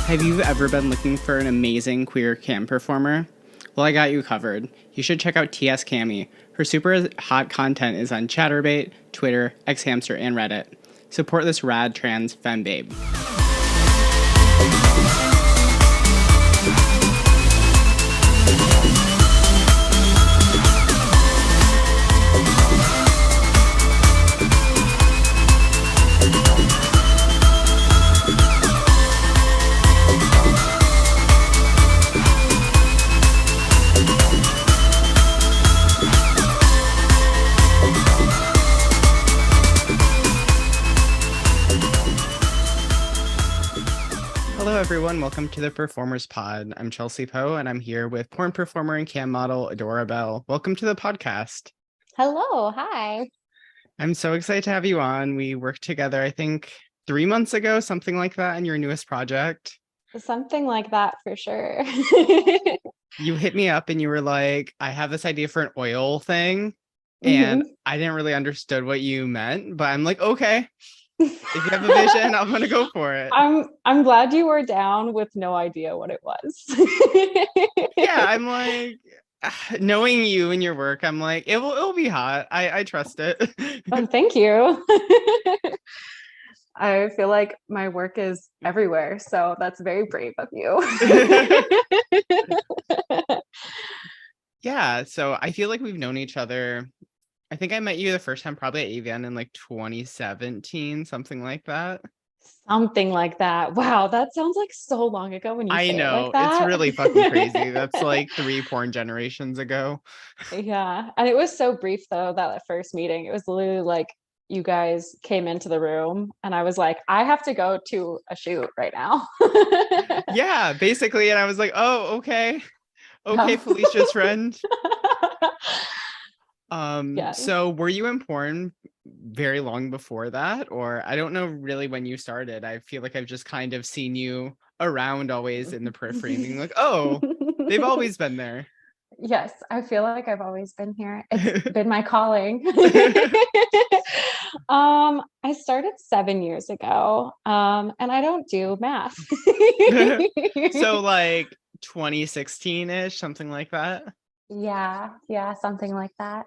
Have you ever been looking for an amazing queer cam performer? Well, I got you covered. You should check out TS Cami. Her super hot content is on Chatterbait, Twitter, Xhamster, and Reddit. Support this rad trans femme babe. Hello, everyone. Welcome to the Performers Pod. I'm Chelsea Poe, and I'm here with porn performer and cam model Adora Bell. Welcome to the podcast. Hello, hi. I'm so excited to have you on. We worked together, I think, 3 months ago, something like that, in your newest project. Something like that for sure. You hit me up and you were like, I have this idea for an oil thing. And I didn't really understood what you meant, but I'm like, okay, if you have a vision, I'm gonna go for it. I'm glad you were down with no idea what it was. Yeah, I'm like, knowing you and your work, I'm like, it'll be hot. I trust it. Oh, thank you. I feel like my work is everywhere, so that's very brave of you. Yeah, so I feel like we've known each other. I think I met you the first time probably at Avian in like 2017, something like that. Something like that. Wow, that sounds like so long ago when you I say it like know, it's that. really fucking crazy. That's like 3 porn generations ago. Yeah. And it was so brief though, that first meeting. It was literally like you guys came into the room and I was like, I have to go to a shoot right now. Yeah, basically. And I was like, oh, okay. Okay, Yeah. Felicia's friend. Yeah. So were you in porn very long before that? Or I don't know really when you started. I feel like I've just kind of seen you around always in the periphery and being like, oh, they've always been there. Yes, I feel like I've always been here. It's been my calling. I started 7 years ago. And I don't do math. So like 2016-ish, something like that. Yeah, something like that.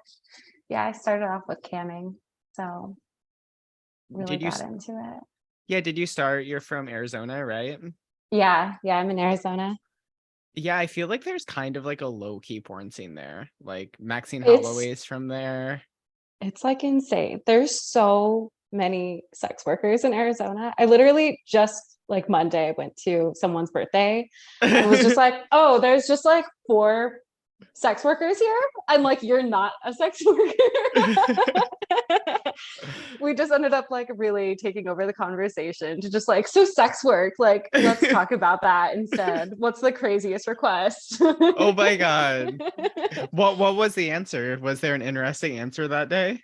Yeah, I started off with camming, so really Did you got into it. Yeah, did you start? You're from Arizona, right? Yeah, I'm in Arizona. Yeah, I feel like there's kind of like a low-key porn scene there. Like Maxine It's Holloway's from there. it's like insane. There's so many sex workers in Arizona. I literally just like Monday went to someone's birthday and was just like, oh, there's just like four sex workers here. I'm like, you're not a sex worker. We just ended up like really taking over the conversation to just like, so sex work, like let's talk about that instead. What's the craziest request? Oh my God. What was the answer? Was there an interesting answer that day?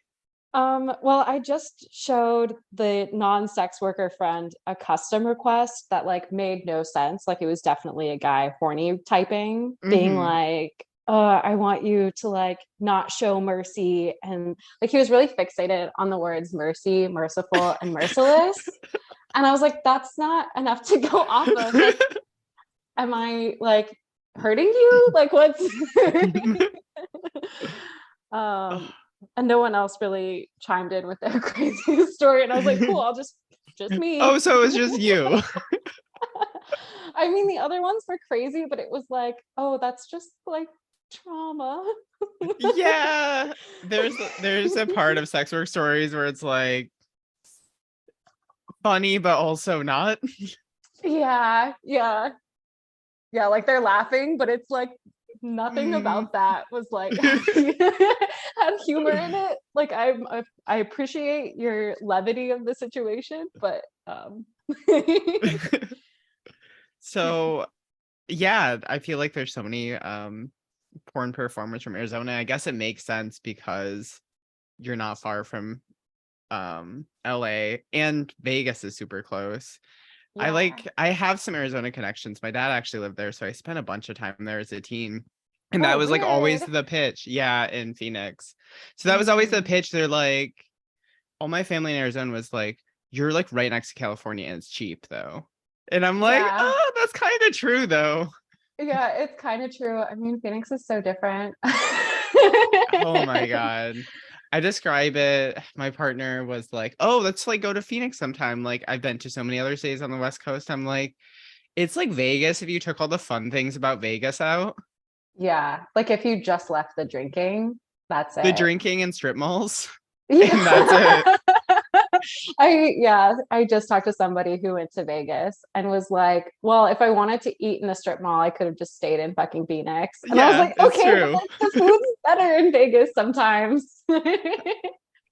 Well, I just showed the non-sex worker friend a custom request that like made no sense. Like it was definitely a guy horny typing, being Mm-hmm. like, I want you to like not show mercy. And like he was really fixated on the words mercy, merciful, and merciless. And I was like, that's not enough to go off of. Like, am I like hurting you? Like what's um and no one else really chimed in with their crazy story. And I was like, cool, I'll just Oh, me. so it was just you. I mean, the other ones were crazy, but it was like, oh, that's just like trauma. Yeah. There's a part of sex work stories where it's like funny, but also not. Yeah. Like they're laughing, but it's like nothing Mm. about that was like had humor in it. Like I appreciate your levity of the situation, but So yeah, I feel like there's so many porn performers from Arizona. I guess it makes sense because you're not far from LA, and Vegas is super close. yeah. I have some Arizona connections. My dad actually lived there, so I spent a bunch of time there as a teen. And that Oh, was like always weird. the pitch. Yeah, in Phoenix. So that was always the Mm. pitch. They're like, all my family in Arizona was like, you're like right next to California and it's cheap though. And I'm like, Yeah. oh, that's kind of true though. Yeah, it's kind of true. I mean, Phoenix is so different. Oh my God. I describe it. My partner was like, oh, let's like go to Phoenix sometime. Like, I've been to so many other cities on the West Coast. I'm like, it's like Vegas if you took all the fun things about Vegas out. Yeah, like if you just left the drinking, that's The it. drinking and strip malls, Yeah. and that's it. I just talked to somebody who went to Vegas and was like, well, if I wanted to eat in the strip mall, I could have just stayed in fucking Phoenix. And I was Yeah, like, it's okay, but true. like the food's better in Vegas sometimes.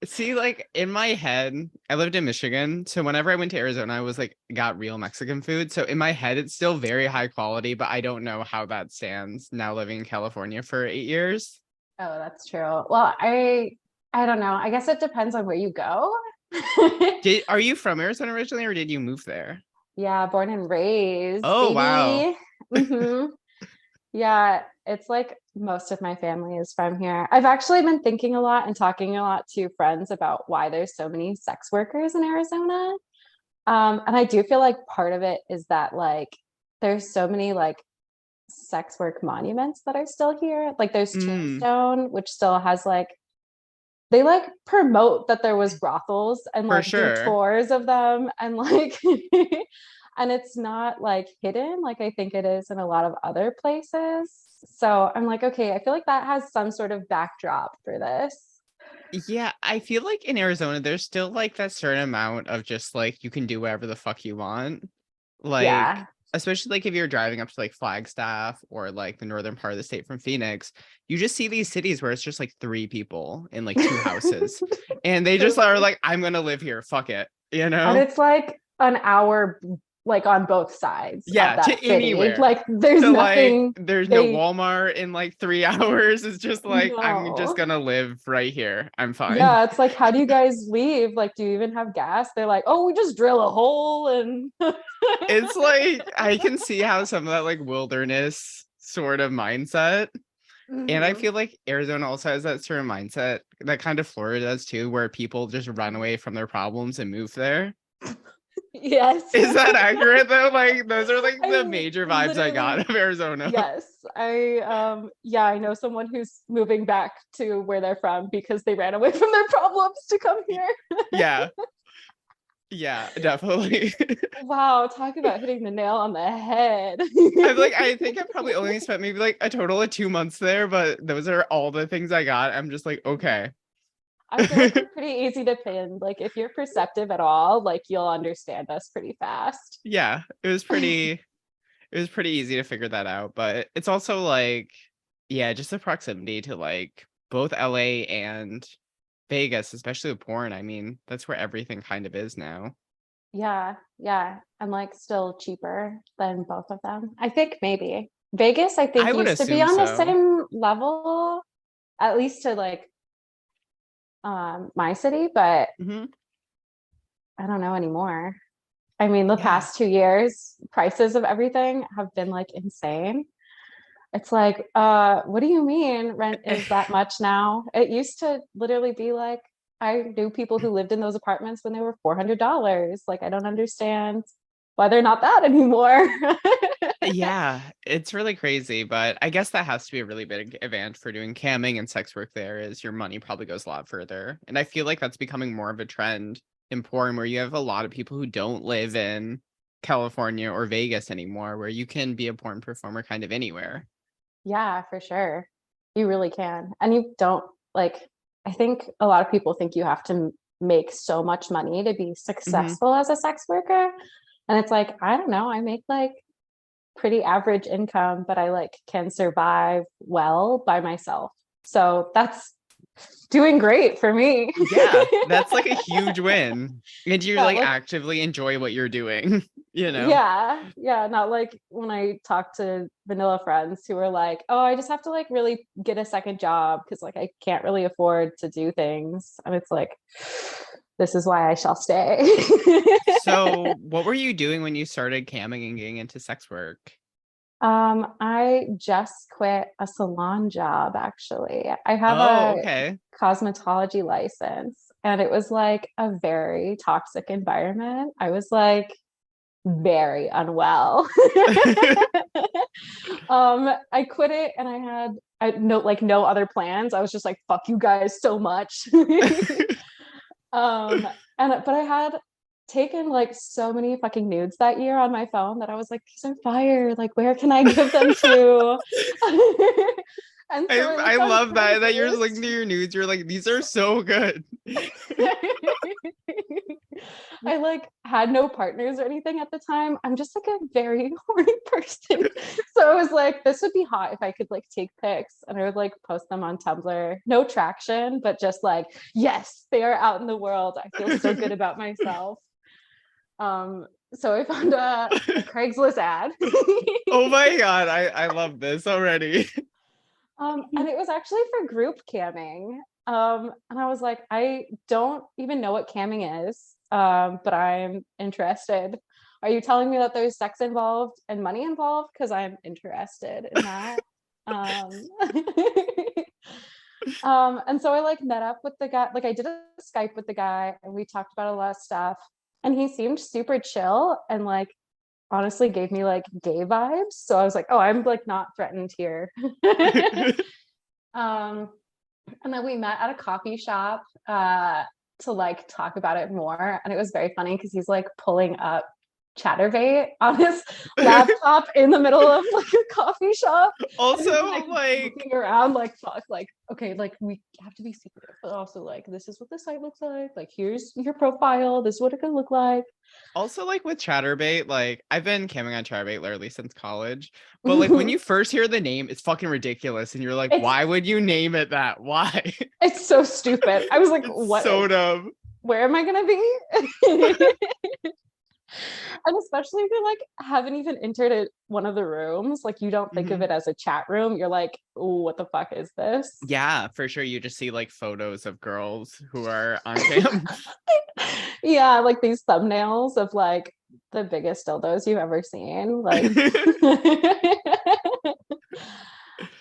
See, like in my head, I lived in Michigan. So whenever I went to Arizona, I was like, got real Mexican food. So in my head, it's still very high quality, but I don't know how that stands now living in California for 8 years. Oh, that's true. Well, I don't know. I guess it depends on where you go. Are you from Arizona originally or did you move there? Yeah, born and raised, Oh, wow. baby. Yeah, it's like most of my family is from here. I've actually been thinking a lot and talking a lot to friends about why there's so many sex workers in Arizona. And I do feel like part of it is that like there's so many like sex work monuments that are still here. Like there's Mm, Tombstone, which still has like they like promote that there was brothels and for like do sure. tours of them and like and it's not like hidden like I think it is in a lot of other places. So I'm like, okay, I feel like that has some sort of backdrop for this. Yeah, I feel like in Arizona, there's still like that certain amount of just like you can do whatever the fuck you want. Like, Yeah. especially like if you're driving up to like Flagstaff or like the northern part of the state from Phoenix, you just see these cities where it's just like three people in like two houses. And they just are Truly. like, I'm gonna live here. Fuck it. And it's like an hour like on both sides of Yeah, that to city. anywhere. Like there's To like, nothing there's no they Walmart in like 3 hours. It's just like, I'm just no. gonna live right here. I'm fine. Yeah, it's like, how do you guys leave? Like, do you even have gas? They're like, oh, we just drill a hole and It's like I can see how some of that like wilderness sort of mindset. And I Mhm. feel like Arizona also has that sort of mindset that kind of Florida does too, where people just run away from their problems and move there. Yes. Is that accurate though? Like those are like the I major vibes I got literally, of Arizona. yes. Yeah, I know someone who's moving back to where they're from because they ran away from their problems to come here. Yeah. Yeah, definitely. Wow, talk about hitting the nail on the head. I think I probably only spent maybe like a total of 2 months there, but those are all the things I got. I'm just like, okay. I feel like we're pretty easy to pin. Like if you're perceptive at all, like you'll understand us pretty fast. Yeah, it was pretty easy to figure that out, but it's also like, yeah, just the proximity to like both LA and Vegas, especially with porn. I mean, that's where everything kind of is now. Yeah, yeah. And like still cheaper than both of them. I think maybe. Vegas, I I think, would used to be assume on the so. same level, at least to like my city, but Hmm. I don't know anymore. I mean, the Yeah. past 2 years, prices of everything have been like insane. It's like, what do you mean rent is that much now? It used to literally be like, I knew people who lived in those apartments when they were $400. Like, I don't understand why they're not that anymore. Yeah, it's really crazy, but I guess that has to be a really big advantage for doing camming and sex work there is your money probably goes a lot further. And I feel like that's becoming more of a trend in porn where you have a lot of people who don't live in California or Vegas anymore, where you can be a porn performer kind of anywhere. Yeah, for sure. You really can. And you don't like, I think a lot of people think you have to make so much money to be Hmm. successful as a sex worker. And it's like, I don't know, I make like pretty average income, but I like can survive well by myself. So that's doing great for me. Yeah, that's like a huge win. And you Yeah, like like actively enjoy what you're doing, you know? yeah, yeah, not like when I talk to vanilla friends who are like, "Oh, I just have to like really get a second job because like I can't really afford to do things." And it's like this is why I shall stay. So, what were you doing when you started camming and getting into sex work? I just quit a salon job actually. I have Oh, a okay. cosmetology license and it was like a very toxic environment. I was like very unwell. I quit it and I no other plans. I was just like, fuck you guys so much. um but I had taken like so many fucking nudes that year on my phone that I was like, these are fire. Like, where can I give them to? And so I I looked on love that you're Craigslist. looking through your nudes. You're like, these are so good. I like had no partners or anything at the time. I'm just like a very horny person. So I was like, this would be hot if I could like take pics and I would like post them on Tumblr. No traction, but just like, yes, they are out in the world. I feel so good about myself. So I found a Craigslist ad. Oh my God, I love this already. And it was actually for group camming. And I was like, I don't even know what camming is, but I'm interested. Are you telling me that there's sex involved and money involved? Because I'm interested in that. Um, and so I like met up with the guy, like I did a Skype with the guy and we talked about a lot of stuff. And he seemed super chill and like honestly gave me like gay vibes. So I was like, oh, I'm like not threatened here. um, and then we met at a coffee shop to like talk about it more. And it was very funny because he's like pulling up Chatterbait on his laptop in the middle of like a coffee shop. Also, like looking around like fuck, like okay, like we have to be secretive, but also like this is what the site looks like. Like here's your profile. This is what it could look like. also like with Chatterbait, like I've been camming on Chatterbait literally since college. But like when you first hear the name, it's fucking ridiculous. And you're like, it's why would you name it that? Why? it's so stupid. I was like, It's what? so dumb. Where am I gonna be? And especially if you like haven't even entered it, one of the rooms, like you don't think of it as a chat room. You're like, oh, what the fuck is this? Yeah, for sure. You just see like photos of girls who are on cam. Yeah, like these thumbnails of like the biggest dildos you've ever seen. Like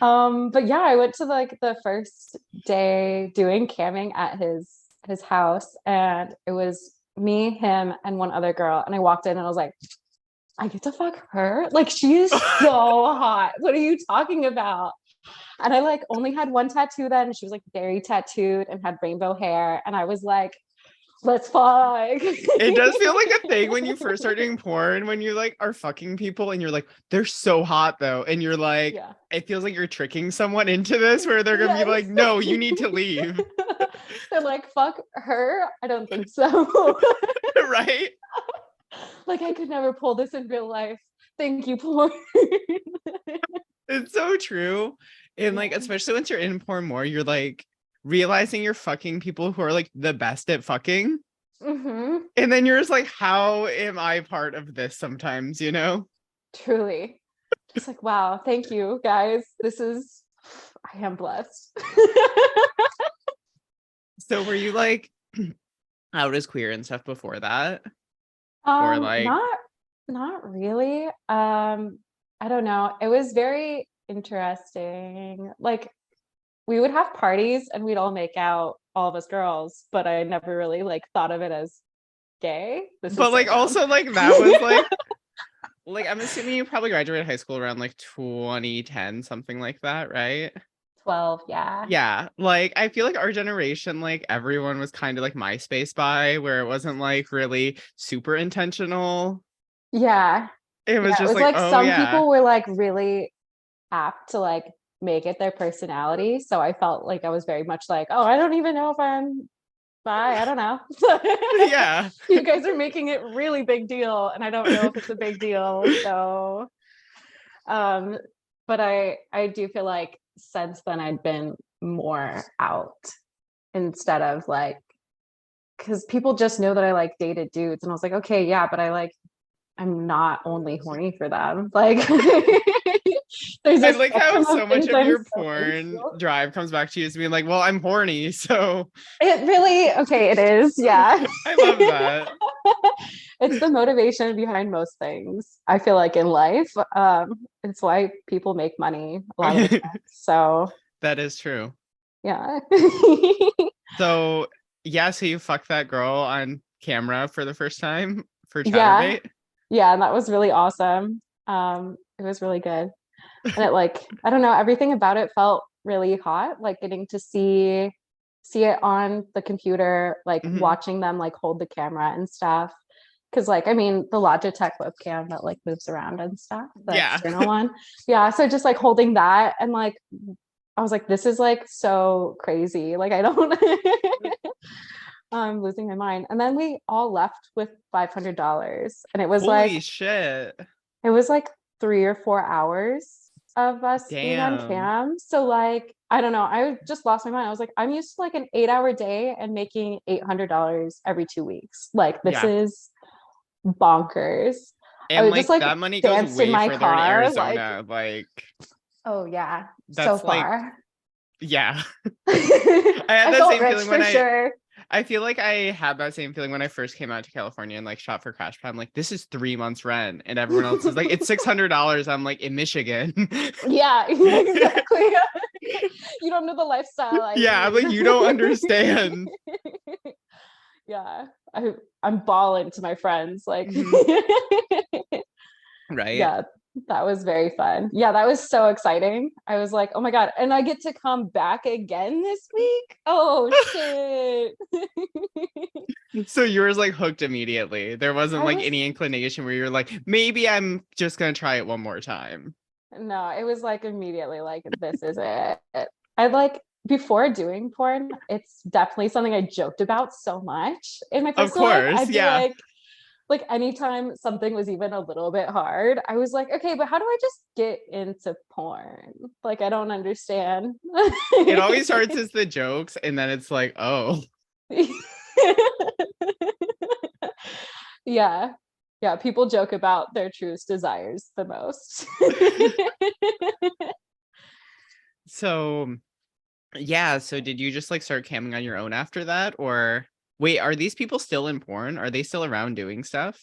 but yeah, I went to like the first day doing camming at his house and it was me, him, and one other girl. And I walked in and I was like, I get to fuck her? Like she is so hot. What are you talking about? And I like only had one tattoo then. And she was like very tattooed and had rainbow hair. And I was like, let's fuck. It does feel like a thing when you first start doing porn, when you like are fucking people and you're like, they're so hot though. And you're like, Yeah. it feels like you're tricking someone into this where they're gonna be like, no, you need to leave. They're like, fuck her? I don't think so. Right? Like I could never pull this in real life. Thank you, porn. It's so true. And like, especially once you're in porn more, you're like realizing you're fucking people who are like the best at fucking. Mm-hmm. And then you're just like, how am I part of this sometimes, you know? Truly. Just like, wow, thank you guys. I am blessed. So were you like out as queer and stuff before that? Or like, Not really. I don't know. It was very interesting. Like we would have parties and we'd all make out, all of us girls, but I never really like thought of it as gay. but like also like that was like I'm assuming you probably graduated high school around like 2010, something like that, right? 12, yeah. Yeah, like I feel like our generation, like everyone was kind of like MySpace by where it wasn't like really super intentional. Yeah. It was Yeah. It just was like, like oh some yeah. people were like really apt to like make it their personality. So I felt like I was very much like, oh, I don't even know if I'm bi. I don't know. Yeah. You guys are making it really big deal, and I don't know if it's a big deal. So but I do feel like since then I'd been more out instead of like because people just know that I like dated dudes and I was like, okay, yeah, but I'm not only horny for them. Like there's I a like how spectrum so of much things of I'm your so porn into. drive comes back to you as being like, well, I'm horny, so It really, okay, it is, yeah. I love that. It's the motivation behind most things, I feel like in life. It's why people make money a lot of the time. So That is true. yeah. So yeah, so you fucked that girl on camera for the first time for Yeah. Chatterbait? Yeah, and that was really awesome. It was really good. And it like, I don't know, everything about it felt really hot, like getting to see it on the computer, like Mhm. watching them like hold the camera and stuff. Cause like, I mean, the Logitech webcam that like moves around and stuff, the Yeah. external one. Yeah. So just like holding that and like I was like, this is like so crazy. Like I don't I'm losing my mind. And then we all left with $500. And Holy shit. it was like 3 or 4 hours of us being on Damn. cam. So like, I don't know. I just lost my mind. I was like, I'm used to like an 8 hour day and making $800 every 2 weeks. Like this Yeah. is bonkers. I And would just like like that money goes danced in way my further in car. Like, Arizona. Like oh yeah, so that's like, far. yeah. I had I that felt same rich feeling when for sure. I feel like I had that same feeling when I first came out to California and like shot for Crash Pad. I'm like, this is 3 months rent. And everyone else is like, it's $600. I'm like, in Michigan. Yeah, exactly. You don't know the lifestyle I Yeah, I'm lead. like, you don't understand. Yeah, I'm bawling to my friends. Like, Mhm. Right. yeah, that was very fun. Yeah, that was so exciting. I was like, oh my God. And I get to come back again this week. Oh shit. So yours like hooked immediately. There wasn't I like was any inclination where you're like, maybe I'm just gonna try it one more time. no, it was like immediately like this is it. I like before doing porn, it's definitely something I joked about so much in my Of personal life. course, I'd be yeah. like anytime something was even a little bit hard, I was like, okay, but how do I just get into porn? Like I don't understand. It always starts as the jokes, and then it's like, oh. Yeah. Yeah, people joke about their truest desires the most. So yeah, so did you just like start camming on your own after that? Or wait, are these people still in porn? Are they still around doing stuff?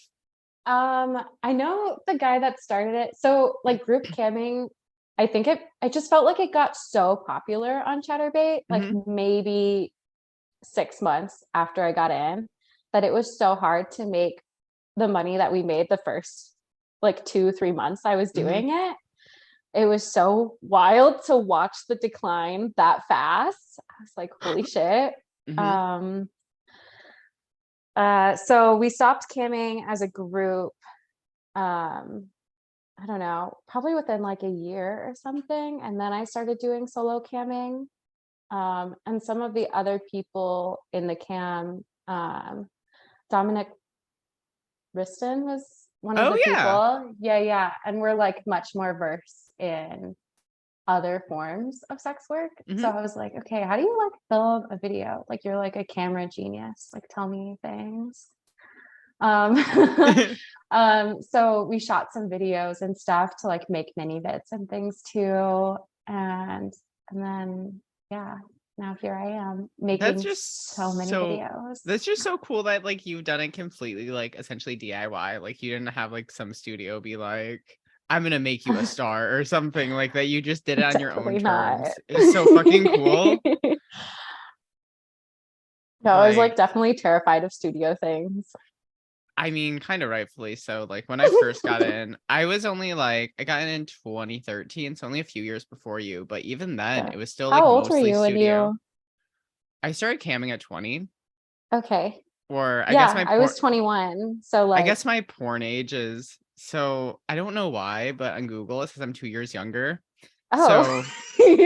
I know the guy that started it. So like group camming, I think I just felt like it got so popular on Chatterbait, like Hmm. maybe 6 months after I got in, that it was so hard to make the money that we made the first like 2 3 months I was Hmm. doing it. It was so wild to watch the decline that fast. I was like, holy shit. Hmm. Um, so we stopped camming as a group. Um, I don't know, probably within like a year or something. And then I started doing solo camming. And some of the other people in the cam, Dominic Riston was one of Oh the yeah. people. Yeah, yeah. And we're like much more versed in other forms of sex work. So Hmm. I was like, okay, how do you like film a video? Like you're like a camera genius. Like tell me things. Um, so we shot some videos and stuff to like make mini bits and things too. And then yeah, now here I am That's making so just many so videos. that's just so cool that like you've done it completely like essentially DIY. Like you didn't have like some studio be like, I'm gonna make you a star or something like that. You just did it on your own Definitely not. terms. It's so fucking cool. No, I was like Like, definitely terrified of studio things. I mean, kind of rightfully so. Like when I first got in, I was only like I got in 2013, so only a few years before you, but even then Yeah. it was still How like old were mostly you when studio. you I started camming at 20, okay. or Yeah, I was 21. So I like, guess my porn age is, so I don't know why, but on Google it says I'm 2 years younger. oh. So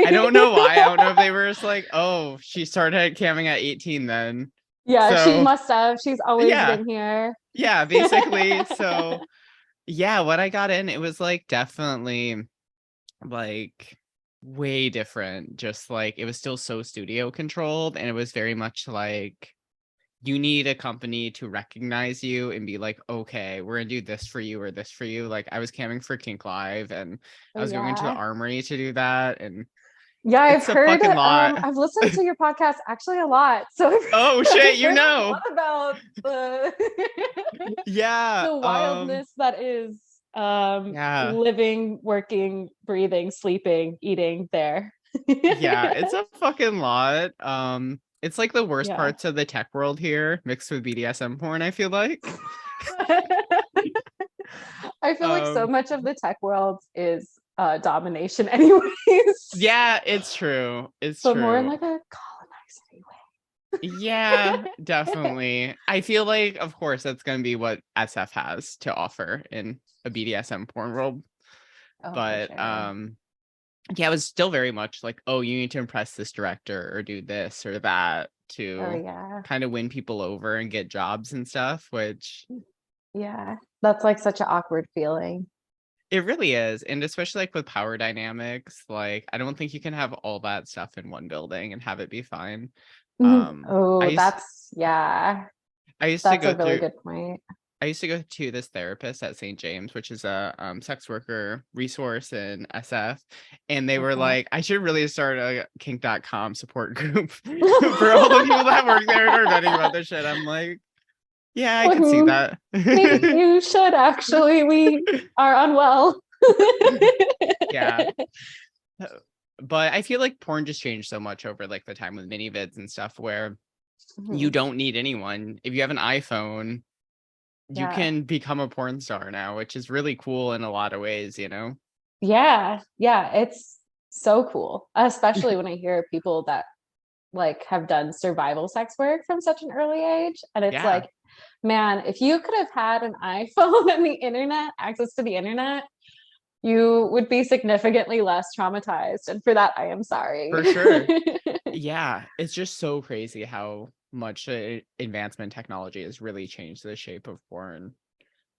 I don't know why. I don't know if they were just like, oh, she started camming at 18 then. Yeah, she So must have. She's always yeah, been here. yeah, basically. So yeah, when I got in, it was like definitely like way different. Just like it was still so studio controlled, and it was very much like you need a company to recognize you and be like, okay, we're gonna do this for you or this for you. Like I was camming for Kink Live, and Oh I was going into the yeah. Armory to do that, and Yeah, I've it's a heard fucking lot. I've listened to your podcast actually a lot. So Oh I've shit, you heard a know. lot about the Yeah. the wildness that is Yeah. living, working, breathing, sleeping, eating there. Yeah, it's a fucking lot. It's like the worst Yeah. parts of the tech world here mixed with BDSM porn, I feel like. I feel like so much of the tech world is domination anyways. Yeah, it's true. It's But more in true. like a colonizing Yeah, way. definitely. I feel like, of course, that's going to be what SF has to offer in a BDSM porn world. Oh, for But sure. yeah, it was still very much like, oh, you need to impress this director or do this or that Oh to yeah. kind of win people over and get jobs and stuff, which Yeah. That's like such an awkward feeling. it really is. And especially like with power dynamics, like I don't think you can have all that stuff in one building and have it be fine. I Oh, used I used to that's a go really through good point. I used to go to this therapist at St. James, which is a sex worker resource in SF. And they were Okay. like, I should really start a kink.com support group for all the people that work there and are vetting about this shit. I'm like, yeah, I could see Well, that. maybe you should actually. We are unwell. Yeah. But I feel like porn just changed so much over like the time with mini vids and stuff where you Mhm. don't need anyone. If you have an iPhone, you Yeah. can become a porn star now, which is really cool in a lot of ways, you know? Yeah. Yeah. It's so cool, especially when I hear people that like have done survival sex work from such an early age. And it's Yeah, like, man, if you could have had an iPhone and the internet, access to the internet, you would be significantly less traumatized. And for that, I am sorry. for sure. Yeah, it's just so crazy how much advancement in technology has really changed the shape of porn.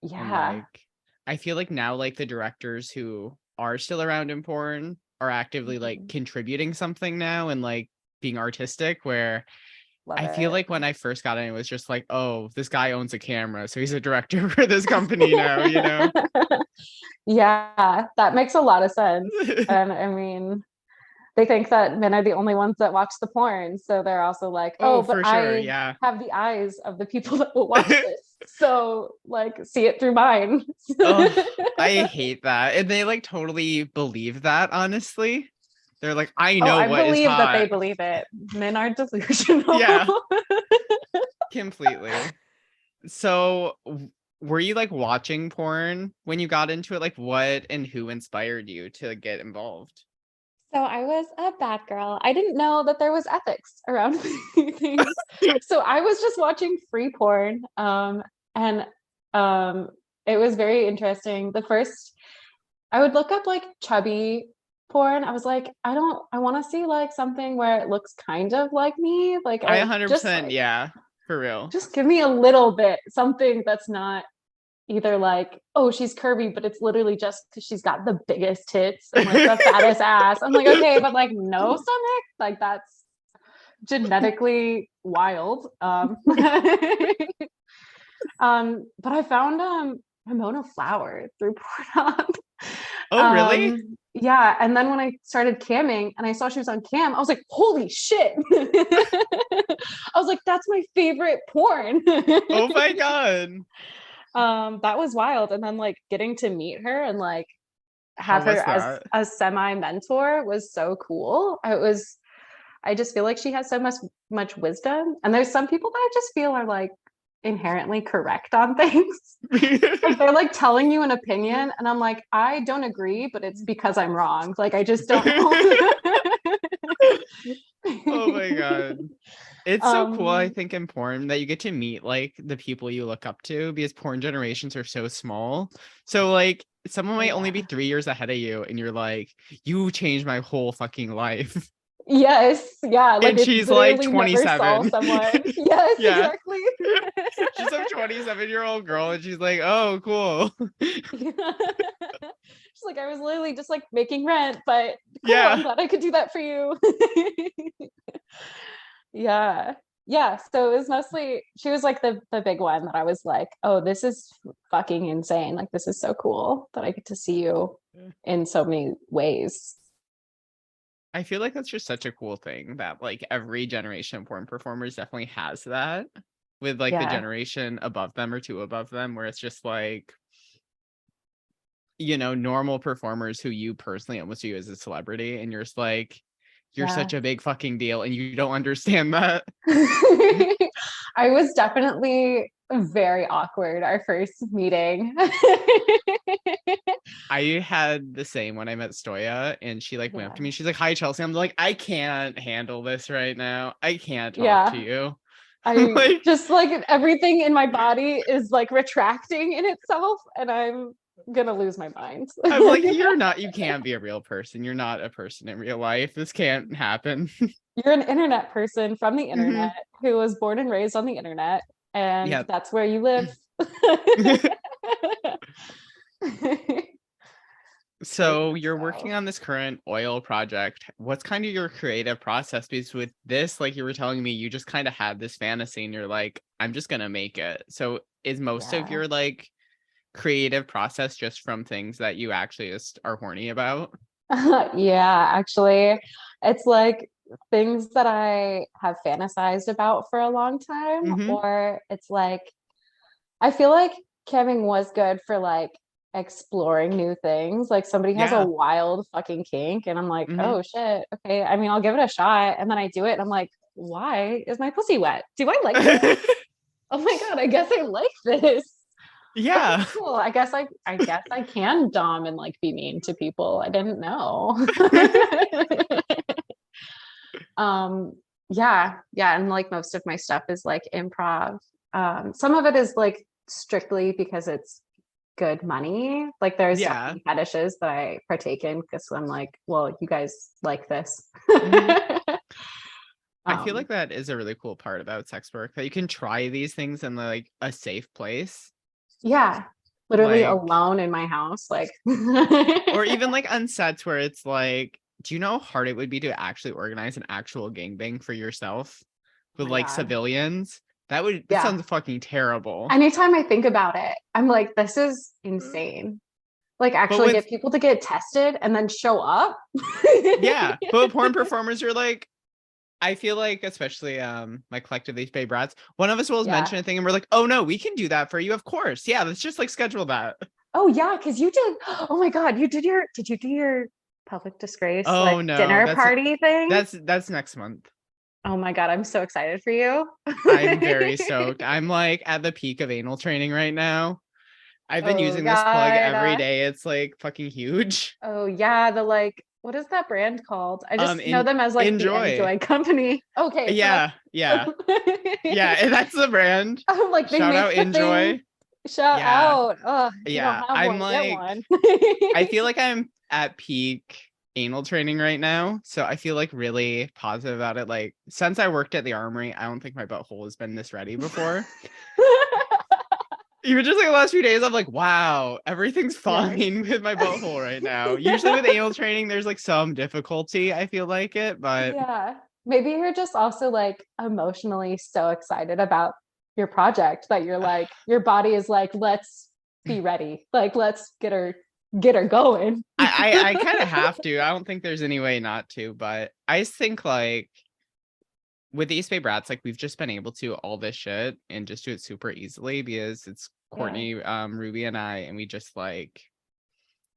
And Yeah. like, I feel like now, like the directors who are still around in porn are actively like Mhm. contributing something now and like being artistic. Where Love I feel it. like when I first got in, it was just like, oh, this guy owns a camera, so he's a director for this company now, you know? Yeah, that makes a lot of sense. And I mean, they think that men are the only ones that watch the porn. So they're also like, Oh, oh, but for sure. I Yeah. have the eyes of the people that will watch this. So, like, see it through mine. Oh, I hate that. And they like totally believe that, honestly. They're like, I Oh, know I what is believe that they hot. believe it. Men are delusional. Yeah, completely. So, were you like watching porn when you got into it? Like, what and who inspired you to get involved? So I was a bad girl. I didn't know that there was ethics around things. So I was just watching free porn. And um, it was very interesting. The first, I would look up like chubby porn. I was like, I want to see like something where it looks kind of like me. Like I I just 100%, like, yeah, for real. just give me a little bit, something that's not either like, oh, she's curvy, but it's literally just because she's got the biggest tits and like the fattest ass. I'm like, okay, but like no stomach, like that's genetically wild. But I found Ramona Flower through Pornhub. Oh, really? Yeah, and then when I started camming and I saw she was on cam, I was like, holy shit. I was like, that's my favorite porn. Oh my God. That was wild. And then like getting to meet her and like How have her was as that? a semi mentor was so cool. I just feel like she has so much wisdom. And there's some people that I just feel are like inherently correct on things. Like they're like telling you an opinion and I'm like, I don't agree, but it's because I'm wrong. Like I just don't know. Oh my God. It's so cool, I um think, in porn that you get to meet like the people you look up to because porn generations are so small. So like someone oh might only be yeah. 3 years ahead of you, and you're like, you changed my whole fucking life. Yes, yeah, like And it she's like literally never saw 27. someone. Yes, Yeah. exactly. She's some 27-year-old girl, and she's like, oh, cool. She's like, I was literally just like making rent, but cool, I'm Yeah. glad I could do that for you. Yeah. Yeah. So it was mostly she was like the big one that I was like, oh, this is fucking insane. Like this is so cool that I get to see you in so many ways. I feel like that's just such a cool thing that like every generation of porn performers definitely has that with like the Yeah. generation above them or two above them, where it's just like, you know, normal performers who you personally almost view as a celebrity, and you're just like, you're Yeah. such a big fucking deal and you don't understand that. I was definitely very awkward our first meeting. I had the same when I met Stoya, and she like went up to me. She's like, "Hi, Chelsea." I'm like, "I can't handle this right now. I can't talk to Yeah. you." I Like, just like everything in my body is like retracting in itself, and I'm gonna lose my mind. I'm like, you can't be a real person. You're not a person in real life. This can't happen. You're an internet person from the Hmm. internet who was born and raised on the internet, and Yeah. that's where you live. Very So much you're working so. on this current oil project. What's kind of your creative process? Because with this, like you were telling me, you just kind of had this fantasy and you're like, I'm just gonna make it. So is most of Yeah. your like creative process just from things that you actually just are horny about? Yeah, actually, it's like things that I have fantasized about for a long time, Mm-hmm. or it's like I feel like camming was good for like exploring new things. Like somebody has a Yeah. wild fucking kink, and I'm like, Mm-hmm. oh shit, okay. I mean, I'll give it a shot, and then I do it, and I'm like, why is my pussy wet? Do I like this? Oh my god, I guess I like this. Okay, Yeah. cool. I guess I can dom and like be mean to people. I didn't know. um yeah, and like most of my stuff is like improv. Some of it is like strictly because it's good money. Like there's Yeah. definitely fetishes that I partake in because I'm like, well, you guys like this. Hmm. I feel um like that is a really cool part about sex work, that you can try these things in like a safe place. yeah, literally Like, alone in my house, like or even like on sets where it's like, do you know how hard it would be to actually organize an actual gangbang for yourself oh with my like god. civilians? That Yeah. sounds fucking terrible. Anytime I think about it, I'm like, this is insane. Like But actually with, get people to get tested and then show up. yeah, but with porn performers, you're like, I feel like, especially my collective these Bay Brats, one of us will Yeah. mention a thing and we're like, oh no, we can do that for you, of course. Yeah, let's just like schedule that. Oh yeah, because you did. Oh my God, did you do your public disgrace like Oh no, dinner party thing? that's next month. Oh my God, I'm so excited for you. I'm very stoked. I'm like at the peak of anal training right now. I've been Oh using this plug God. every day. It's like fucking huge. Oh yeah, the like, what is that brand called? I just know them as like the Enjoy. Enjoy Company. Okay, so Yeah, yeah. Yeah, and that's the brand. I'm like, they Shout make out the thing. Enjoy. Shout Yeah. out. Oh, if you don't Yeah. have I'm one, get like, one. I feel like I'm at peak anal training right now. So I feel like really positive about it. Like since I worked at the Armory, I don't think my butthole has been this ready before. Even just like the last few days, I'm like, wow, everything's Yes. fine with my butthole right now. Usually with anal training, there's like some difficulty. I feel like it, but Yeah. Maybe you're just also like emotionally so excited about your project that you're like, your body is like, let's be ready. Like, let's get her going. I kind of have to. I don't think there's any way not to, but I just think like with the East Bay Brats, like we've just been able to all this shit and just do it super easily because it's Yeah. Courtney, Ruby, and I, and we just like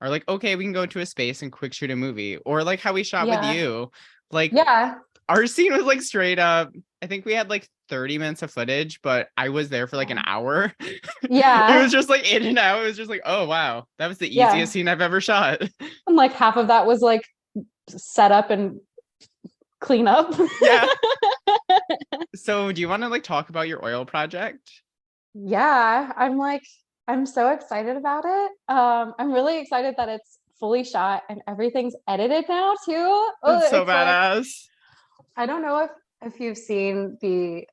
are like, okay, we can go to a space and quick shoot a movie, or like how we shot with Yeah. you. Like Yeah. our scene was like straight up. I think we had like 30 minutes of footage, but I was there for like an Yeah. hour. It was Yeah. just like in and out. It was just like, oh wow, that was the easiest Yeah. scene I've ever shot. And like half of that was like set up and clean up. Yeah. So do you want to like talk about your oil project? Yeah. I'm so excited about it. I'm really excited that it's fully shot and everything's edited now too. That's Oh, so it's like badass. I don't know if you've seen the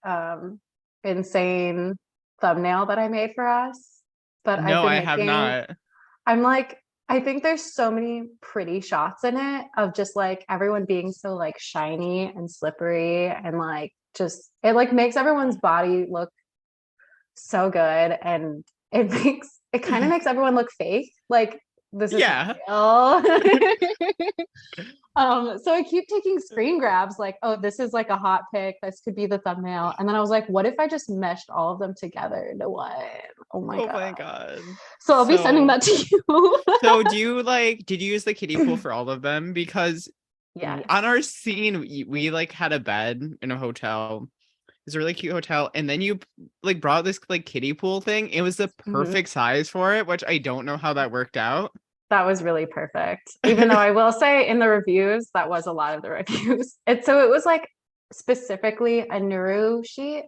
insane thumbnail that I made for us, but I've No, been I have making not. I'm like I think there's so many pretty shots in it of just like everyone being so like shiny and slippery and like just it like makes everyone's body look so good and it kind of makes everyone look fake. Like this isn't Yeah. real. So I keep taking screen grabs like, oh, this is like a hot pic. This could be the thumbnail. And then I was like, what if I just meshed all of them together into one? Oh my Oh God. my god. So I'll be sending that to you. So do you like did you use the kiddie pool for all of them? Because on Yes. our scene we like had a bed in a hotel this really cute hotel, and then you like brought this like kiddie pool thing. It was the Mhm. perfect size for it, which I don't know how that worked out. That was really perfect. Even though I will say in the reviews, that was a lot of the reviews. And so it was like specifically a Nauru sheet.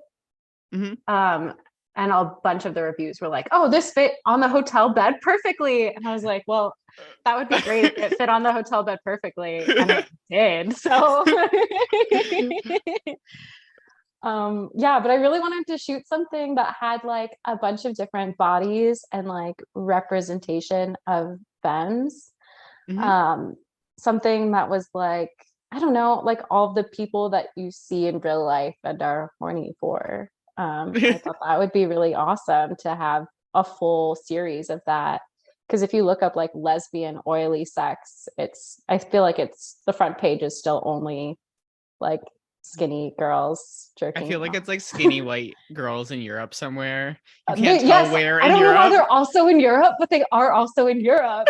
Hmm. Um, and a bunch of the reviews were like, oh, this fit on the hotel bed perfectly. And I was like, well, that would be great if it fit on the hotel bed perfectly. And it did. So yeah, but I really wanted to shoot something that had like a bunch of different bodies and like representation of femmes. Hmm. Um, something that was like, I don't know, like all the people that you see in real life and are horny for. I thought that would be really awesome to have a full series of that. Because if you look up like lesbian oily sex, I feel like it's the front page is still only like skinny girls I jerking feel like off. it's like skinny white girls in Europe somewhere. You can't tell Yes, where I in don't know why Europe. they're also in Europe, but they are also in Europe.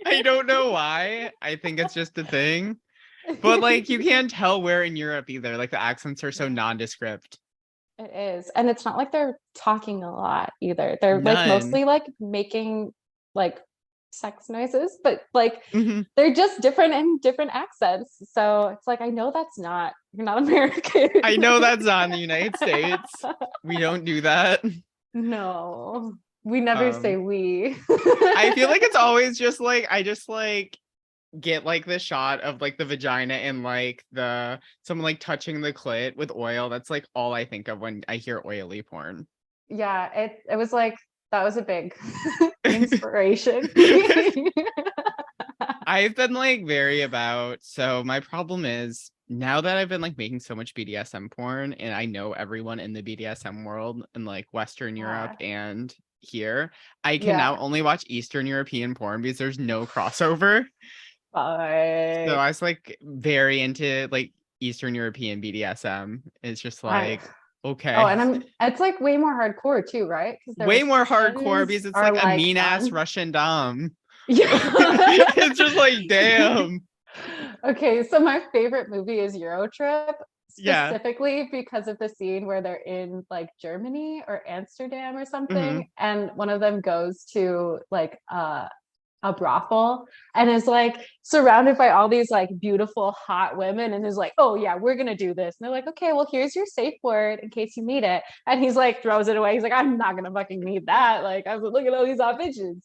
I don't know why. I think it's just a thing. But like you can't tell where in Europe either. Like the accents are so Yeah, nondescript. it is. And it's not like they're talking a lot either. They're like None. mostly like making like sex noises, but like Hmm. they're just different in different accents. So it's like I know that's not you're not American. I know that's not in the United States. We don't do that. No. We never say Um, we. I feel like it's always just like I just like get like the shot of like the vagina and like the someone like touching the clit with oil. That's like all I think of when I hear oily porn. Yeah, it was like that was a big inspiration. I've been like very about, so my problem is now that I've been like making so much BDSM porn and I know everyone in the BDSM world in like Western Europe Yeah. and here, I can now Yeah. only watch Eastern European porn because there's no crossover. So But I was like very into like Eastern European BDSM. It's just I like, oh, okay. and it's like way more hardcore too, right? Because the Way more hardcore restrictions because it's are like a like mean ass on. Russian dom. Yeah. It's just like, damn. Okay, so my favorite movie is Euro Trip, Yeah. specifically because of the scene where they're in like Germany or Amsterdam or Hmm. something, and one of them goes to like a brothel and is like surrounded by all these like beautiful hot women and is like, oh yeah, we're gonna do this. And they're like, okay, well here's your safe word in case you need it. And he's like throws it away. He's like, I'm not gonna fucking need that. Like I was like, look at all these hot bitches.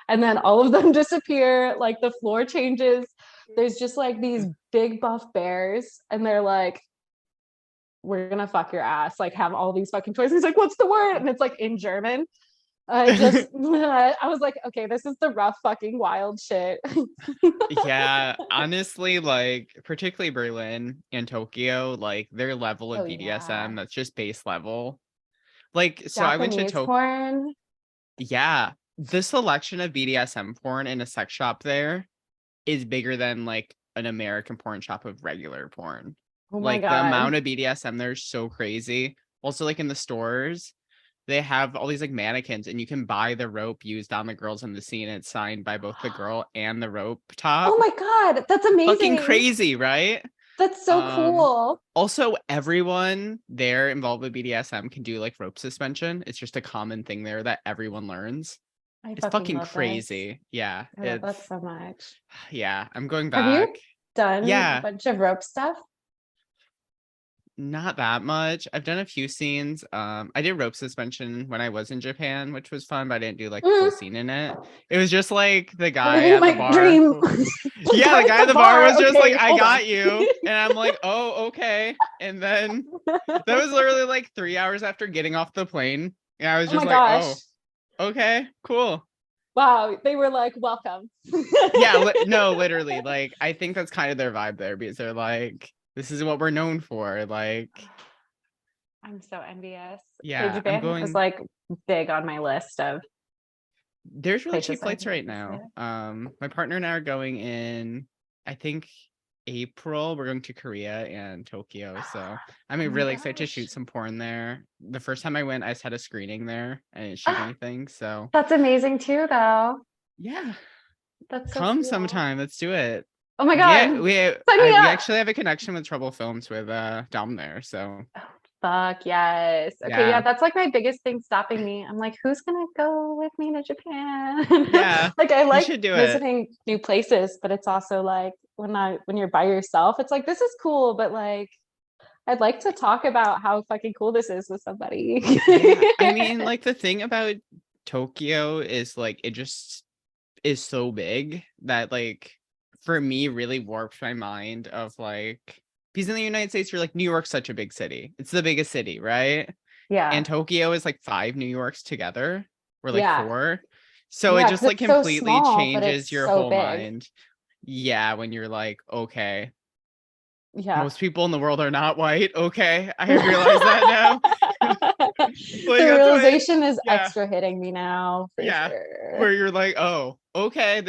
And then all of them disappear, like the floor changes. There's just like these big buff bears, and they're like, we're gonna fuck your ass, like have all these fucking toys. He's like, what's the word? And it's like in German. I just, I was like, okay, this is the rough fucking wild shit. Yeah, honestly, like particularly Berlin and Tokyo, like their level of Oh yeah. BDSM, that's just base level. Like, so I went to Japanese Tokyo. porn. Yeah, the selection of BDSM porn in a sex shop there is bigger than like an American porn shop of regular porn. Oh my Like the God. amount of BDSM there is so crazy. Also, like in the stores, they have all these like mannequins, and you can buy the rope used on the girls in the scene. And it's signed by both the girl and the rope Oh top. my God. That's Fucking amazing. crazy, right? That's so Um, cool. Also everyone there involved with BDSM can do like rope suspension. It's just a common thing there that everyone learns. I It's fucking fucking love this. crazy. Yeah, I love it's that so much. yeah, I'm going Have you back. done a Yeah, bunch of rope stuff? not that much. I've done a few scenes. I did rope suspension when I was in Japan, which was fun, but I didn't do like a full Mm, scene in it. It was just like the guy living at the my bar. dream. The Yeah, the guy at guy at the the bar bar. was just like, Okay, I hold on. got you. And I'm like, oh, okay. And then that was literally like 3 hours after getting off the plane. And I was Oh just my like, gosh. oh, okay, cool. Wow. They were like, welcome. Yeah, no, literally. Like, I think that's kind of their vibe there because they're like, this is what we're known for. Like, I'm so envious. Okay, yeah, I'm Japan was going. like big on my list of There's really cheap places I'd flights like right to now. visit. My partner and I are going in, I think April. We're going to Korea and Tokyo. So I'm Oh my really excited to shoot gosh. some porn there. The first time I went, I just had a screening there. I didn't shoot Ah, anything. So that's amazing too, though. yeah, That's so come cool. sometime. Let's do it. Oh my Yeah, God. we Sign me we up. actually have a connection with TroubleFilms with Dom there. So Fuck yes. Okay, yeah, yeah, that's like my biggest thing stopping me. I'm like, who's gonna go with me to Japan? yeah, Like I you like should do it. visiting new places, but it's also like when you're by yourself, it's like this is cool, but like I'd like to talk about how fucking cool this is with somebody. Yeah, I mean, like the thing about Tokyo is like it just is so big that like for me really warped my mind of like because in the United States you're like New York's such a big city. It's the biggest city, right? And Yeah. Tokyo is like 5 New Yorks together or like Yeah. 4. So it Yeah, just because like it's so completely small, but changes it's your so whole big. mind. Yeah, when you're like, okay, Yeah. most people in the world are not white. Okay, I realize that now. Like The that's what realization is yeah. extra hitting me now for Yeah. sure. Where you're like, oh, okay,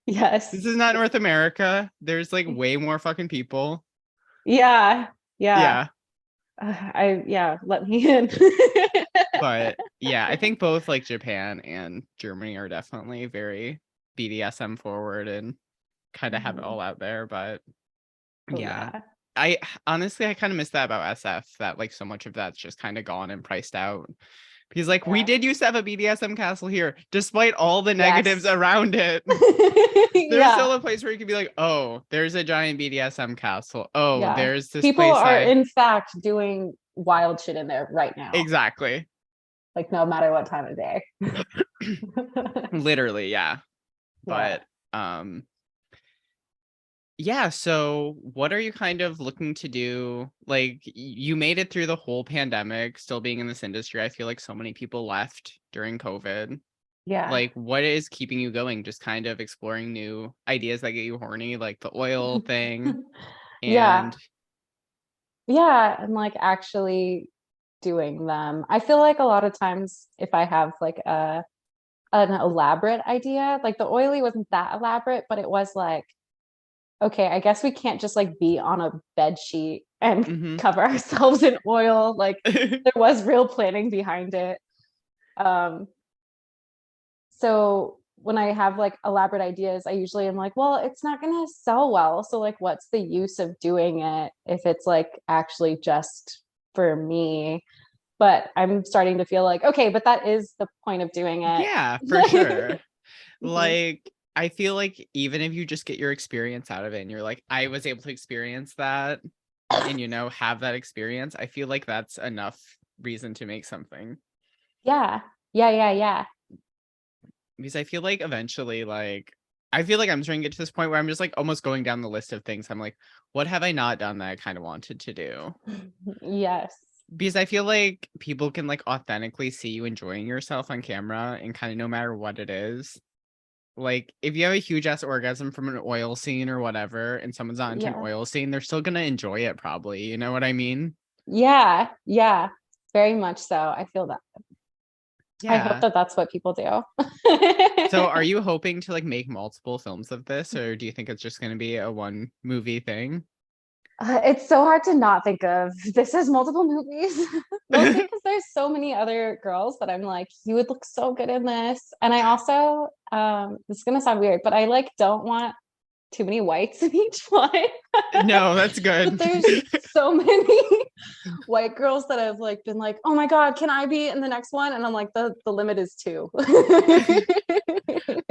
Yes. this is not North America. There's like way more fucking people. Yeah. Yeah. Yeah. Yeah, let me in. But yeah, I think both like Japan and Germany are definitely very BDSM forward and kind of have it Mhm. all out there. But Oh yeah. yeah. I honestly I kind of miss that about SF that like so much of that's just kind of gone and priced out. Because like we Yeah. did used to have a BDSM castle here, despite all the negatives Yes. around it. There's Yeah. still a place where you could be like, oh, there's a giant BDSM castle. Oh, Yeah. there's this People place are I in fact doing wild shit in there right now. exactly. Like no matter what time of day. Literally, yeah. Yeah. But yeah, so what are you kind of looking to do? Like you made it through the whole pandemic, still being in this industry. I feel like so many people left during COVID. Yeah. Like what is keeping you going? Just kind of exploring new ideas that get you horny, like the oil thing Yeah. and Yeah. And like actually doing them. I feel like a lot of times if I have like an elaborate idea, like the oily wasn't that elaborate, but it was like, okay, I guess we can't just like be on a bed sheet and mhm. cover ourselves in oil. Like there was real planning behind it. Um, so when I have like elaborate ideas, I usually am like, well, it's not gonna sell well. So like what's the use of doing it if it's like actually just for me? But I'm starting to feel like, okay, but that is the point of doing Yeah, for it. sure. Like, I feel like even if you just get your experience out of it and you're like, I was able to experience that and, have that experience, I feel like that's enough reason to make something. Yeah. Yeah, yeah, yeah. Because I feel like eventually, like, I feel like I'm trying to get to this point where I'm just like almost going down the list of things. I'm like, what have I not done that I kind of wanted to do? Yes. Because I feel like people can like authentically see you enjoying yourself on camera and kind of no matter what it is. Like, if you have a huge ass orgasm from an oil scene or whatever, and someone's not into an Yeah. oil scene, they're still gonna enjoy it probably. You know what I mean? Yeah. Yeah. Very much so. I feel that. I hope Yeah. that that's what people do. So are you hoping to like make multiple films of this, or do you think it's just gonna be a one movie thing? It's so hard to not think of this as multiple movies, mostly because there's so many other girls that I'm like, you would look so good in this. And I also, this is gonna sound weird, but I like don't want too many whites in each one. No, that's But good. there's so many white girls that have like been like, oh my God, can I be in the next one? And I'm like, the limit is two.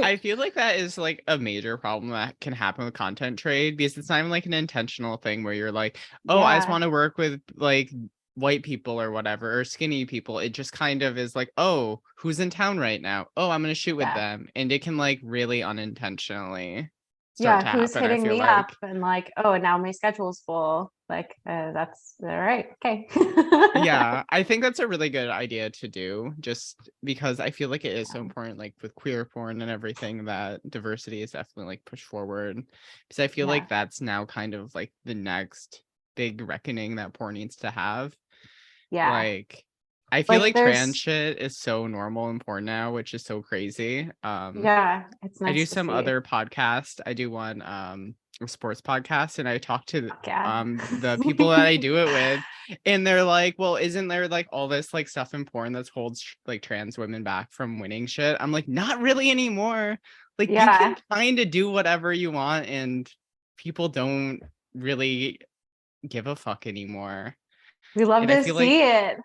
I feel like that is like a major problem that can happen with content trade because it's not even like an intentional thing where you're like, oh, I just Yeah, want to work with like white people or whatever or skinny people. It just kind of is like, oh, who's in town right now? Oh, I'm gonna shoot with yeah. them. And it can like really unintentionally start Yeah, to who's happen, I hitting feel me up like. and like, oh, and now my schedule's full. Like, that's all right. Okay. Yeah, I think that's a really good idea to do just because I feel like it is so important, like with queer porn and everything, that diversity is definitely like pushed forward. Because I feel Yeah. like that's now kind of like the next big reckoning that porn needs to have. Yeah. Like, I feel Like like trans there's shit is so normal in porn now, which is so crazy. yeah, it's I do nice to some see. other podcast. I do one sports podcasts, and I talk to Yeah. the people that I do it with, and they're like, well, isn't there like all this like stuff in porn that holds like trans women back from winning shit? I'm like, not really anymore. Like you can Yeah. kind of do whatever you want, and people don't really give a fuck anymore. We love And I to feel like, see it.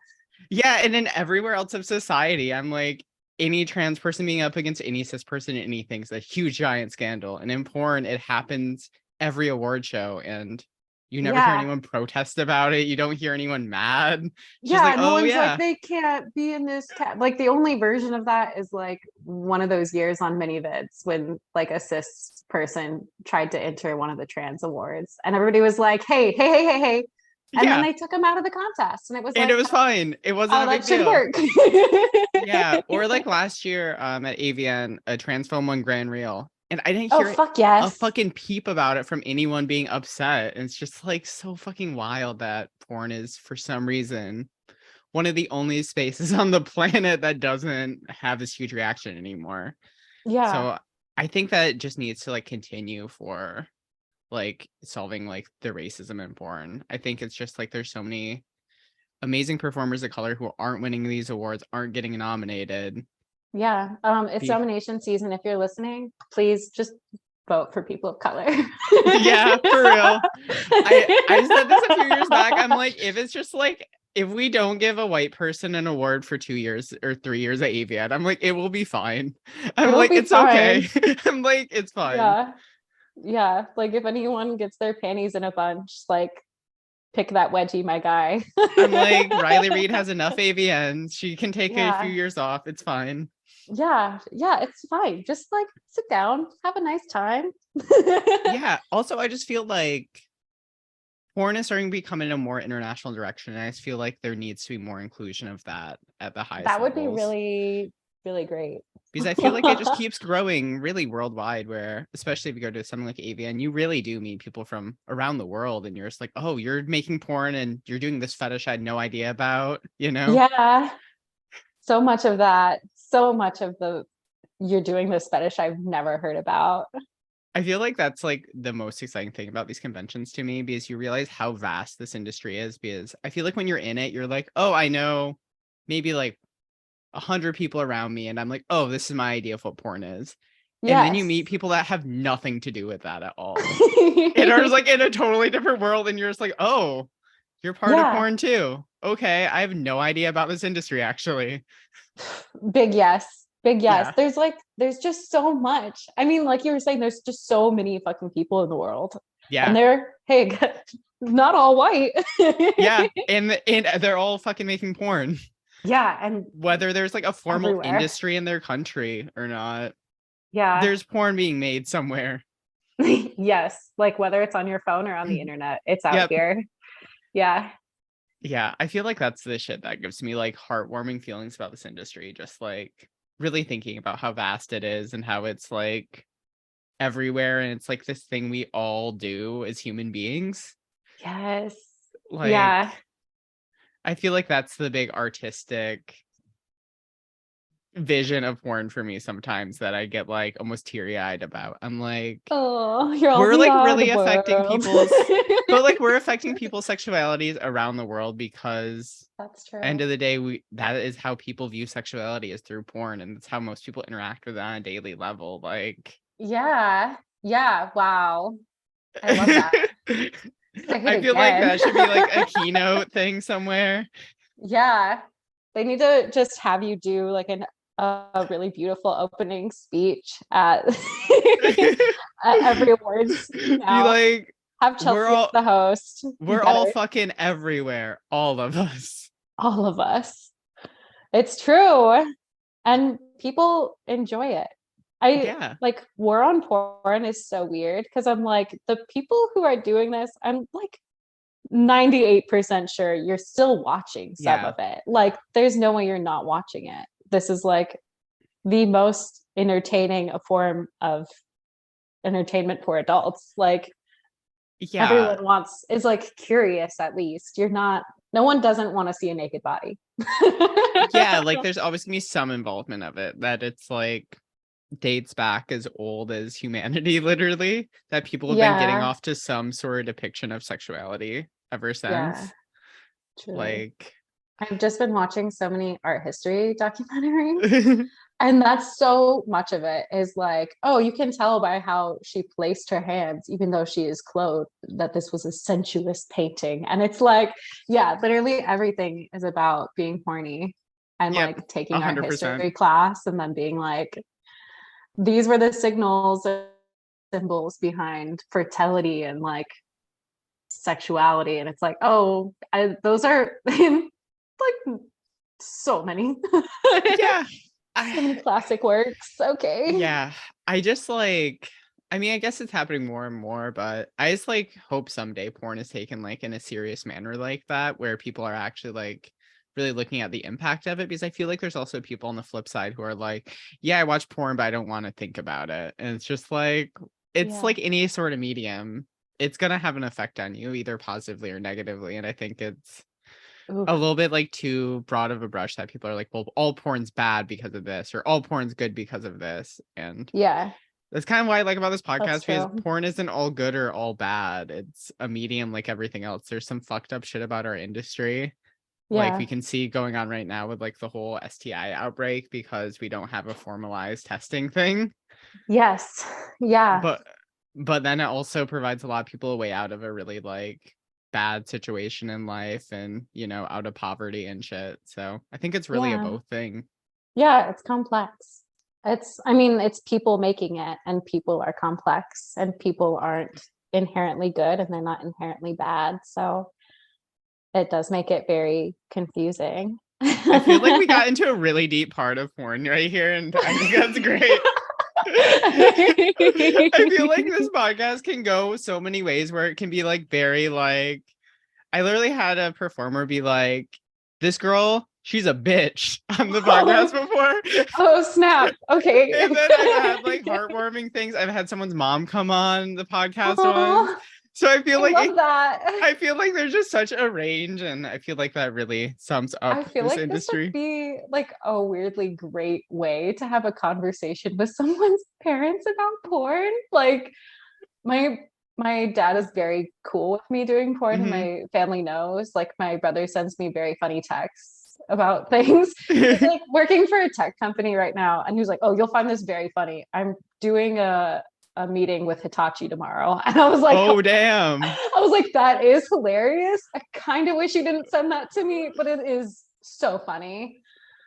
yeah, and in everywhere else of society, I'm like, any trans person being up against any cis person in anything's a huge giant scandal. And in porn, it happens every award show, and you never hear Yeah. anyone protest about it. You don't hear anyone mad. It's just like, Yeah, no oh one's like yeah. they can't be in this like the only version of that is like one of those years on ManyVids when like a cis person tried to enter one of the trans awards and everybody was like, hey. And then Yeah. they took him out of the contest and it was And like, it was fine. It wasn't how a that big should deal. work. Yeah. Or like last year at AVN, a trans film won Grand Reel. And I didn't Oh, hear fuck a yes. fucking peep about it from anyone being upset. And it's just like so fucking wild that porn is, for some reason, one of the only spaces on the planet that doesn't have this huge reaction anymore. Yeah. So I think that it just needs to like continue for like solving like the racism in porn. I think it's just like there's so many amazing performers of color who aren't winning these awards, aren't getting nominated. Yeah. It's nomination season. If you're listening, please just vote for people of color. Yeah, for real. I said this a few years back. I'm like, if it's just like if we don't give a white person an award for 2 years or 3 years at AVN, I'm like, it will be fine. I'm It'll like, be it's okay. fine. I'm like, it's fine. Yeah. Yeah. Like if anyone gets their panties in a bunch, like pick that wedgie, my guy. I'm like, Riley Reid has enough AVNs. She can take a few Yeah. years off. It's fine. Yeah. Yeah. It's fine. Just like sit down, have a nice time. Yeah. Also, I just feel like porn is starting to become in a more international direction. And I just feel like there needs to be more inclusion of that at the highest That would be levels. really, really great. Because I feel like it just keeps growing really worldwide, where especially if you go to something like AVN, you really do meet people from around the world, and you're just like, oh, you're making porn and you're doing this fetish I had no idea about, you know? Yeah. So much of that, so much of the you're doing this fetish I've never heard about. I feel like that's like the most exciting thing about these conventions to me, because you realize how vast this industry is. Because I feel like when you're in it, you're like, oh, I know maybe like 100 people around me, and I'm like, oh, this is my idea of what porn is. And then you Yes. meet people that have nothing to do with that at all. And are just like in a totally different world, and you're just like, oh, you're part of Yeah. porn too. Okay, I have no idea about this industry actually. Big yes. Big yes. Yeah. There's just so much. I mean, like you were saying, there's just so many fucking people in the world. And Yeah. they're, hey, not all white. Yeah. And they're all fucking making porn. Yeah, and Whether there's like a formal everywhere. industry in their country or not, Yeah. there's porn being made somewhere. Yes. Like whether it's on your phone or on the internet, it's out Yep. here. Yeah. Yeah. I feel like that's the shit that gives me like heartwarming feelings about this industry. Just like really thinking about how vast it is and how it's like everywhere, and it's like this thing we all do as human beings. Yes. Like, Yeah. I feel like that's the big artistic vision of porn for me sometimes, that I get like almost teary-eyed about. I'm like, Oh, you're all we're like beyond the really affecting world. people's but like we're affecting people's sexualities around the world, because That's end true. of the day, that is how people view sexuality, is through porn, and that's how most people interact with it on a daily level. Like, Yeah. Yeah. Wow. I love that. Say I it feel like again. that should be like a keynote thing somewhere. Yeah. They need to just have you do like a really beautiful opening speech at, at every awards Be now. like, Have we're Chelsea as all the host. You we're get all it. fucking everywhere, all of us. All of us. It's true. And people enjoy it. I Yeah. like war on porn is so weird because I'm like, the people who are doing this, I'm like 98% sure you're still watching some Yeah. of it. Like, there's no way you're not watching it. This is like the most entertaining a form of entertainment for adults. Like, Yeah. everyone wants is like curious at least. You're not no one doesn't want to see a naked body. Yeah, like there's always gonna be some involvement of it, that it's like dates back as old as humanity, literally, that people have been getting Yeah, off to some sort of depiction of sexuality ever yeah, since. truly. Like, I've just been watching so many art history documentaries. And that's so much of it is like, oh, you can tell by how she placed her hands, even though she is clothed, that this was a sensuous painting. And it's like, yeah, literally everything is about being horny and yep, like taking art 100%. history class and then being like, these were the signals and symbols behind fertility and like sexuality. And it's like, oh, those are like so many. Yeah. So many classic works. Okay. Yeah, I just like, I mean, I guess it's happening more and more, but I just like hope someday porn is taken like in a serious manner like that, where people are actually like really looking at the impact of it. Because I feel like there's also people on the flip side who are like, yeah, I watch porn, but I don't want to think about it. And it's Yeah. like any sort of medium, it's gonna have an effect on you, either positively or negatively. And I think it's Oof. a little bit like too broad of a brush that people are like, well, all porn's bad because of this, or all porn's good because of this. And Yeah, that's kind of what I like about this that's podcast, because true. porn isn't all good or all bad. It's a medium like everything else. There's some fucked up shit about our industry. Like we Yeah. can see going on right now with like the whole STI outbreak because we don't have a formalized testing thing. Yes. Yeah. But then it also provides a lot of people a way out of a really like bad situation in life, and out of poverty and shit. So I think it's really a Yeah. both thing. Yeah. It's complex. I mean, it's people making it, and people are complex, and people aren't inherently good and they're not inherently bad. So it does make it very confusing. I feel like we got into a really deep part of porn right here, and I think that's great. I feel like this podcast can go so many ways, where it can be like very like, I literally had a performer be like, this girl, she's a bitch on the podcast Oh, before. oh, snap. Okay. And then I've had like heartwarming things. I've had someone's mom come on the podcast once. Oh, So I feel I like love that. I feel like there's just such a range, and I feel like that really sums I up feel this like this would industry. be like a weirdly great way to have a conversation with someone's parents about porn. Like my my dad is very cool with me doing porn, and Hmm. my family knows. Like my brother sends me very funny texts about things. He's like working for a tech company right now, and he was like, "Oh, you'll find this very funny. I'm doing a meeting with Hitachi tomorrow." And I was like, Oh damn. I was like, that is hilarious. I kind of wish you didn't send that to me, but it is so funny.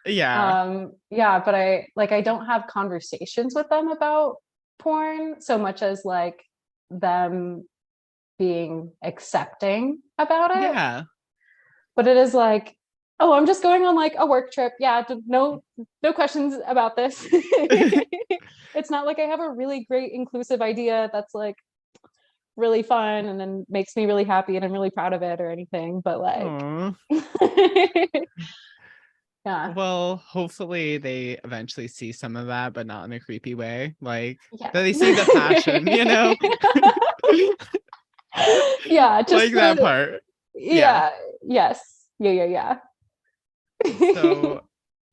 Yeah. Yeah, but I don't have conversations with them about porn so much as like them being accepting about it. Yeah. But it is like, oh, I'm just going on like a work trip. Yeah, no questions about this. It's not like I have a really great inclusive idea that's like really fun and then makes me really happy and I'm really proud of it or anything, but like Aw. yeah. Well, hopefully they eventually see some of that, but not in a creepy way. Like Yeah. that they see the passion, Yeah, just like that the part. Yeah. yeah, yes. Yeah. So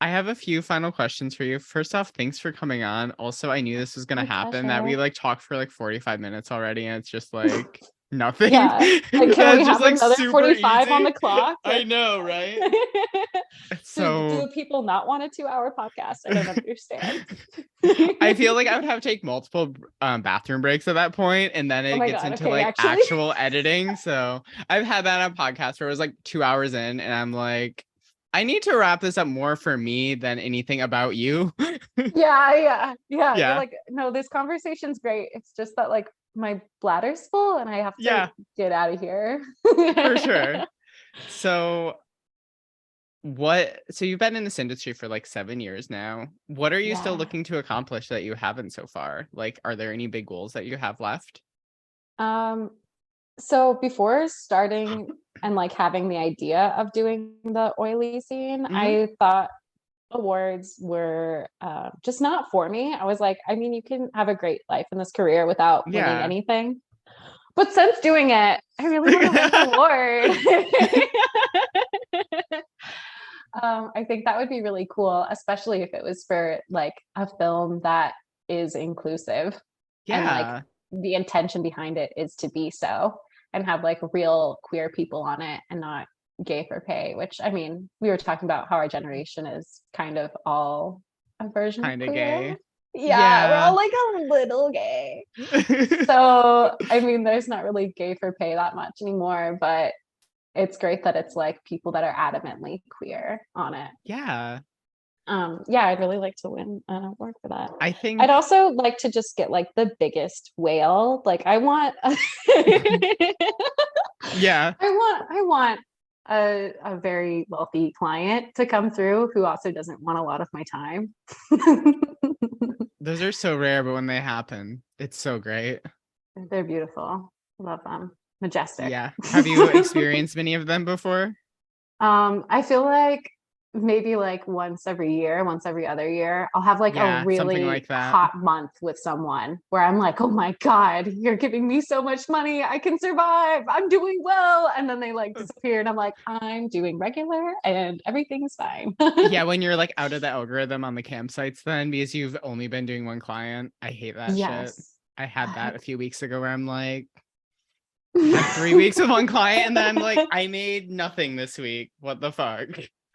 I have a few final questions for you. First off, thanks for coming on. Also, I knew this was gonna My happen, that we pleasure. like talked for like 45 minutes already, and it's just like nothing. Yeah. Like, can we That's just have like another super 45 on easy. the clock? I Like, know, right? do So people not want a 2-hour podcast? I don't understand. I feel like I would have to take multiple bathroom breaks at that point, and then Oh it my gets God. into Okay, like actually. actual editing. So I've had that on a podcast where it was like 2 hours in, and I'm like, I need to wrap this up more for me than anything about you. Yeah. You're Yeah, like, no, this conversation's great. It's just that like my bladder's full and I have to yeah, get out of here. for sure. So so you've been in this industry for like 7 years now. What are you still Yeah. looking to accomplish that you haven't so far? Like, are there any big goals that you have left? Um, so before starting and like having the idea of doing the oily scene, Hmm. I thought awards were just not for me. I was like, I mean, you can have a great life in this career without winning Yeah. anything. But since doing it, I really want to win an award. I think that would be really cool, especially if it was for like a film that is inclusive and like Yeah, the intention behind it is to be so and have like real queer people on it and not gay for pay, which I mean, we were talking about how our generation is kind of all a version of kind of queer. gay. Yeah, we're Yeah. all like a little gay. So, I mean, there's not really gay for pay that much anymore, but it's great that it's like people that are adamantly queer on it. Yeah. Yeah, I'd really like to win an award for that. I I'd think also like to just get like the biggest whale. Like I want yeah. I want a very wealthy client to come through who also doesn't want a lot of my time. Those are so rare, but when they happen, it's so great. They're beautiful. Love them. Majestic. Yeah. Have you experienced many of them before? I feel like maybe like once every year, once every other year, I'll have like a Yeah, something really like that. hot month with someone where I'm like, oh my God, you're giving me so much money. I can survive. I'm doing well. And then they like disappear. And I'm like, I'm doing regular and everything's fine. Yeah, when you're like out of the algorithm on the campsites then because you've only been doing one client. I hate that shit. Yes. I had that a few weeks ago where I'm like, had 3 weeks with one client and then I'm like, I made nothing this week. What the fuck?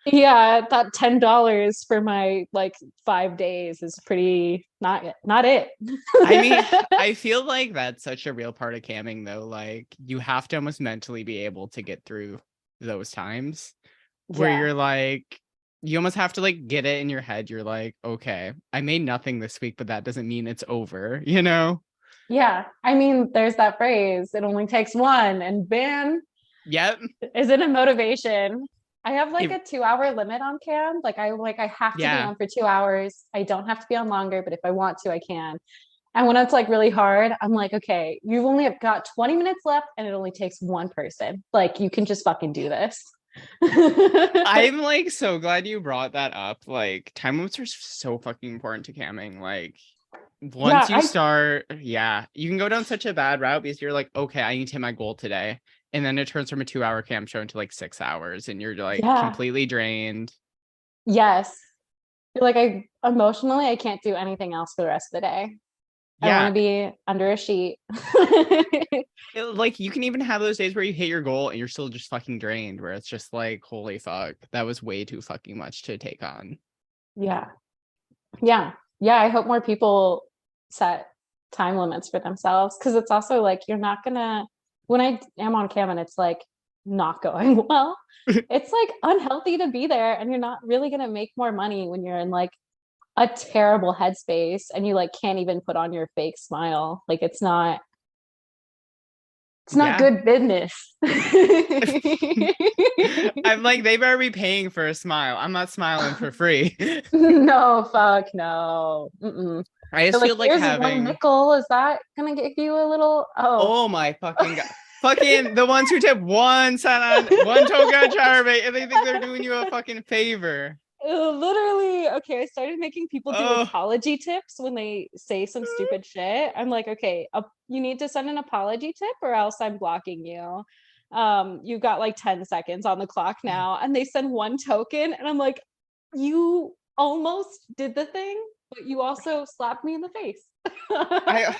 Yeah, that $10 for my like 5 days is pretty not it. I mean, I feel like that's such a real part of camming though. Like you have to almost mentally be able to get through those times where Yeah. you're like, you almost have to like get it in your head. You're like, okay, I made nothing this week, but that doesn't mean it's over, you know? Yeah. I mean, there's that phrase, it only takes one, and bam, Yep. is it a motivation? I have like It- a 2 hour limit on cam. I have to be yeah. on for 2 hours. I don't have to be on longer, but if I want to, I can. And when it's like really hard, I'm like, okay, you've only got 20 minutes left and it only takes one person. Like you can just fucking do this. I'm like so glad you brought that up. Like time limits are so fucking important to camming. Like Yeah, once you start, yeah, you can go down such a bad route because you're like, okay, I need to hit my goal today. And then it turns from a 2 hour cam show into like 6 hours and you're like yeah. completely drained. Yes. Like I emotionally I can't do anything else for the rest of the day. I want Yeah. to be under a sheet. Like you can even have those days where you hit your goal and you're still just fucking drained, where it's just like, holy fuck, that was way too fucking much to take on. Yeah. Yeah. Yeah. I hope more people set time limits for themselves because it's also like you're not gonna when I am on cam and it's like not going well, it's like unhealthy to be there and you're not really gonna make more money when you're in like a terrible headspace and you like can't even put on your fake smile. Like it's not Yeah. good business. I'm like, they better be paying for a smile. I'm not smiling for free. No, fuck no. Mm-mm. I They're just like, feel like here's one having, nickel. Is that gonna give you a little? Oh, oh my fucking god. Fucking the ones who tip 1 cent on 1 token on Charbait and they think they're doing you a fucking favor. literally. Okay, I started making people do Oh, apology tips when they say some stupid shit. I'm like, okay, you need to send an apology tip or else I'm blocking you. You've got like 10 seconds on the clock now, and they send one token, and I'm like, you almost did the thing, but you also slapped me in the face. I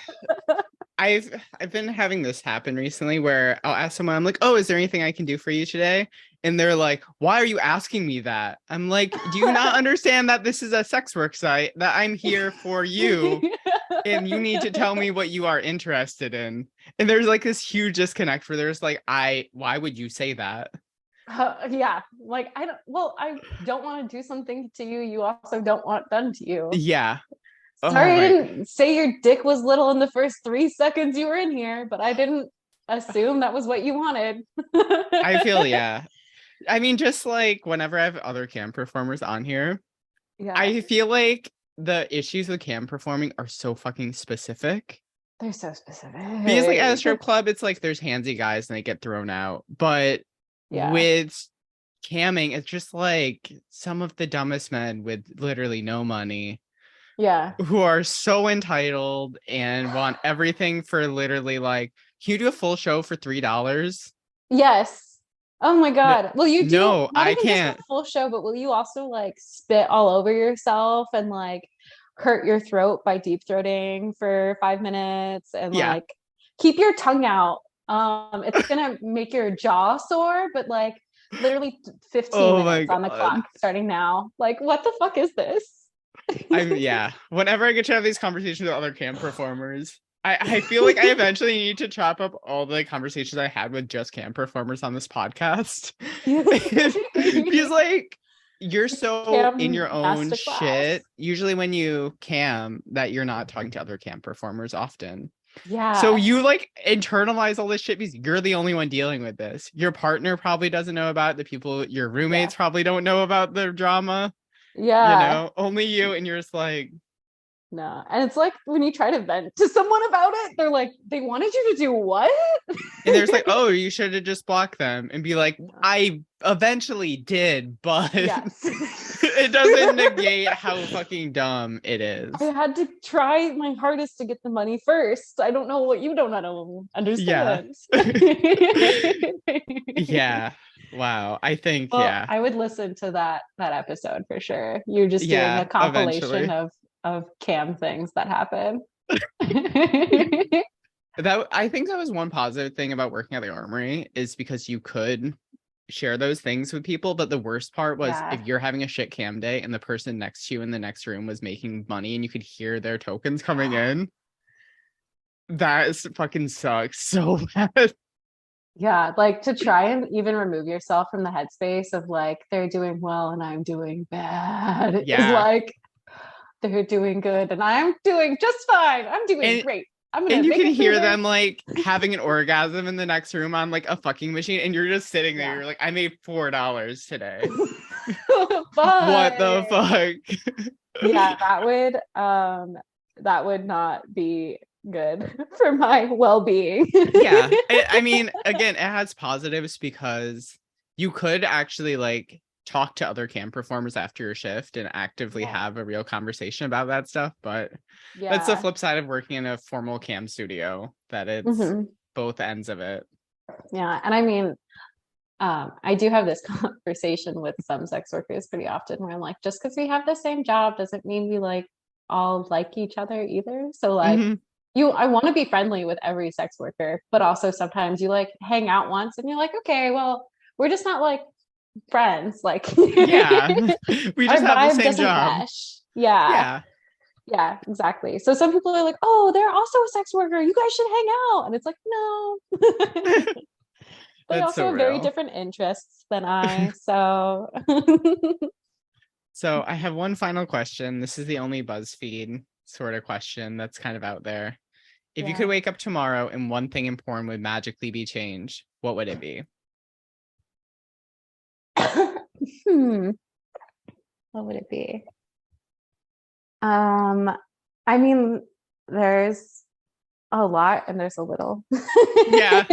I've been having this happen recently where I'll ask someone, I'm like, oh, is there anything I can do for you today? And they're like, why are you asking me that? I'm like, do you not understand that this is a sex work site, that I'm here for you and you need to tell me what you are interested in? And there's like this huge disconnect where there's like, why would you say that? Yeah, like I don't want to do something to you you also don't want done to you. Yeah. Oh Sorry, I my. didn't say your dick was little in the first 3 seconds you were in here, but I didn't assume that was what you wanted. I feel, yeah. I mean, just like whenever I have other cam performers on here, Yeah, I feel like the issues with cam performing are so fucking specific. they're so Because like at a specific. strip club, it's like there's handsy guys and they get thrown out. But Yeah, with camming, it's just like some of the dumbest men with literally no money yeah. who are so entitled and want everything for literally like, can you do a full show for $3? Yes. Oh my No, God. Will you do no, not I even just a can't. full show, but will you also like spit all over yourself and like hurt your throat by deep throating for 5 minutes and Yeah. like keep your tongue out. It's gonna make your jaw sore, but like literally 15 Oh my minutes on the God. clock starting now. Like, what the fuck is this? Yeah. Whenever I get to have these conversations with other cam performers, I feel like I eventually need to chop up all the conversations I had with just cam performers on this podcast. Because like you're so in Cam your own masterclass. shit, usually when you cam, that you're not talking to other cam performers often. So Yeah. you like internalize all this shit because you're the only one dealing with this. Your partner probably doesn't know about it. The people, your Yeah. roommates probably don't know about the drama. Yeah. Only you, and you're just like, No. And it's like when you try to vent to someone about it, they're like, they wanted you to do what? and there's like, oh, you should have just blocked them and be like, I eventually did, but Yes. it doesn't negate how fucking dumb it is. I had to try my hardest to get the money first. I don't know what you don't Yeah. understand. Yeah. Wow. I think, Well, yeah. I would listen to that episode for sure. You're just doing a Yeah, compilation eventually. of cam things that happen. That I think that was one positive thing about working at the armory is because you could share those things with people. But the worst part was Yeah. if you're having a shit cam day and the person next to you in the next room was making money and you could hear their tokens coming in. That is fucking sucks so bad. Yeah, like to try and even remove yourself from the headspace of like they're doing well and I'm doing bad is Yeah. like they're doing good and I'm doing just fine. I'm doing And great. I'm gonna and you make can it through hear this. them like having an orgasm in the next room on like a fucking machine, and you're just sitting there. Yeah. You're like, I made $4 today. What the But fuck? yeah, that would not be good for my well-being. Yeah. I mean, again, it has positives because you could actually like talk to other cam performers after your shift and actively Yeah. have a real conversation about that stuff. But that's the Yeah. flip side of working in a formal cam studio, that it's Hmm. both ends of it. Yeah. And I mean, I do have this conversation with some sex workers pretty often where I'm like, just because we have the same job doesn't mean we like all like each other either. So like Mhm. I want to be friendly with every sex worker, but also sometimes you like hang out once and you're like, okay, well, we're just not like friends. Like Yeah. We our just have the vibe same doesn't job. mesh. Yeah. Yeah. Yeah, exactly. So some people are like, oh, they're also a sex worker. You guys should hang out. And it's like, no. They That's also so have very real. different interests than I. So So I have one final question. This is the only BuzzFeed sort of question that's kind of out there. If you could yeah. wake up tomorrow and one thing in porn would magically be changed, what would it be? Hmm. What would it be? Um, I mean, there's a lot and there's a little. Yeah.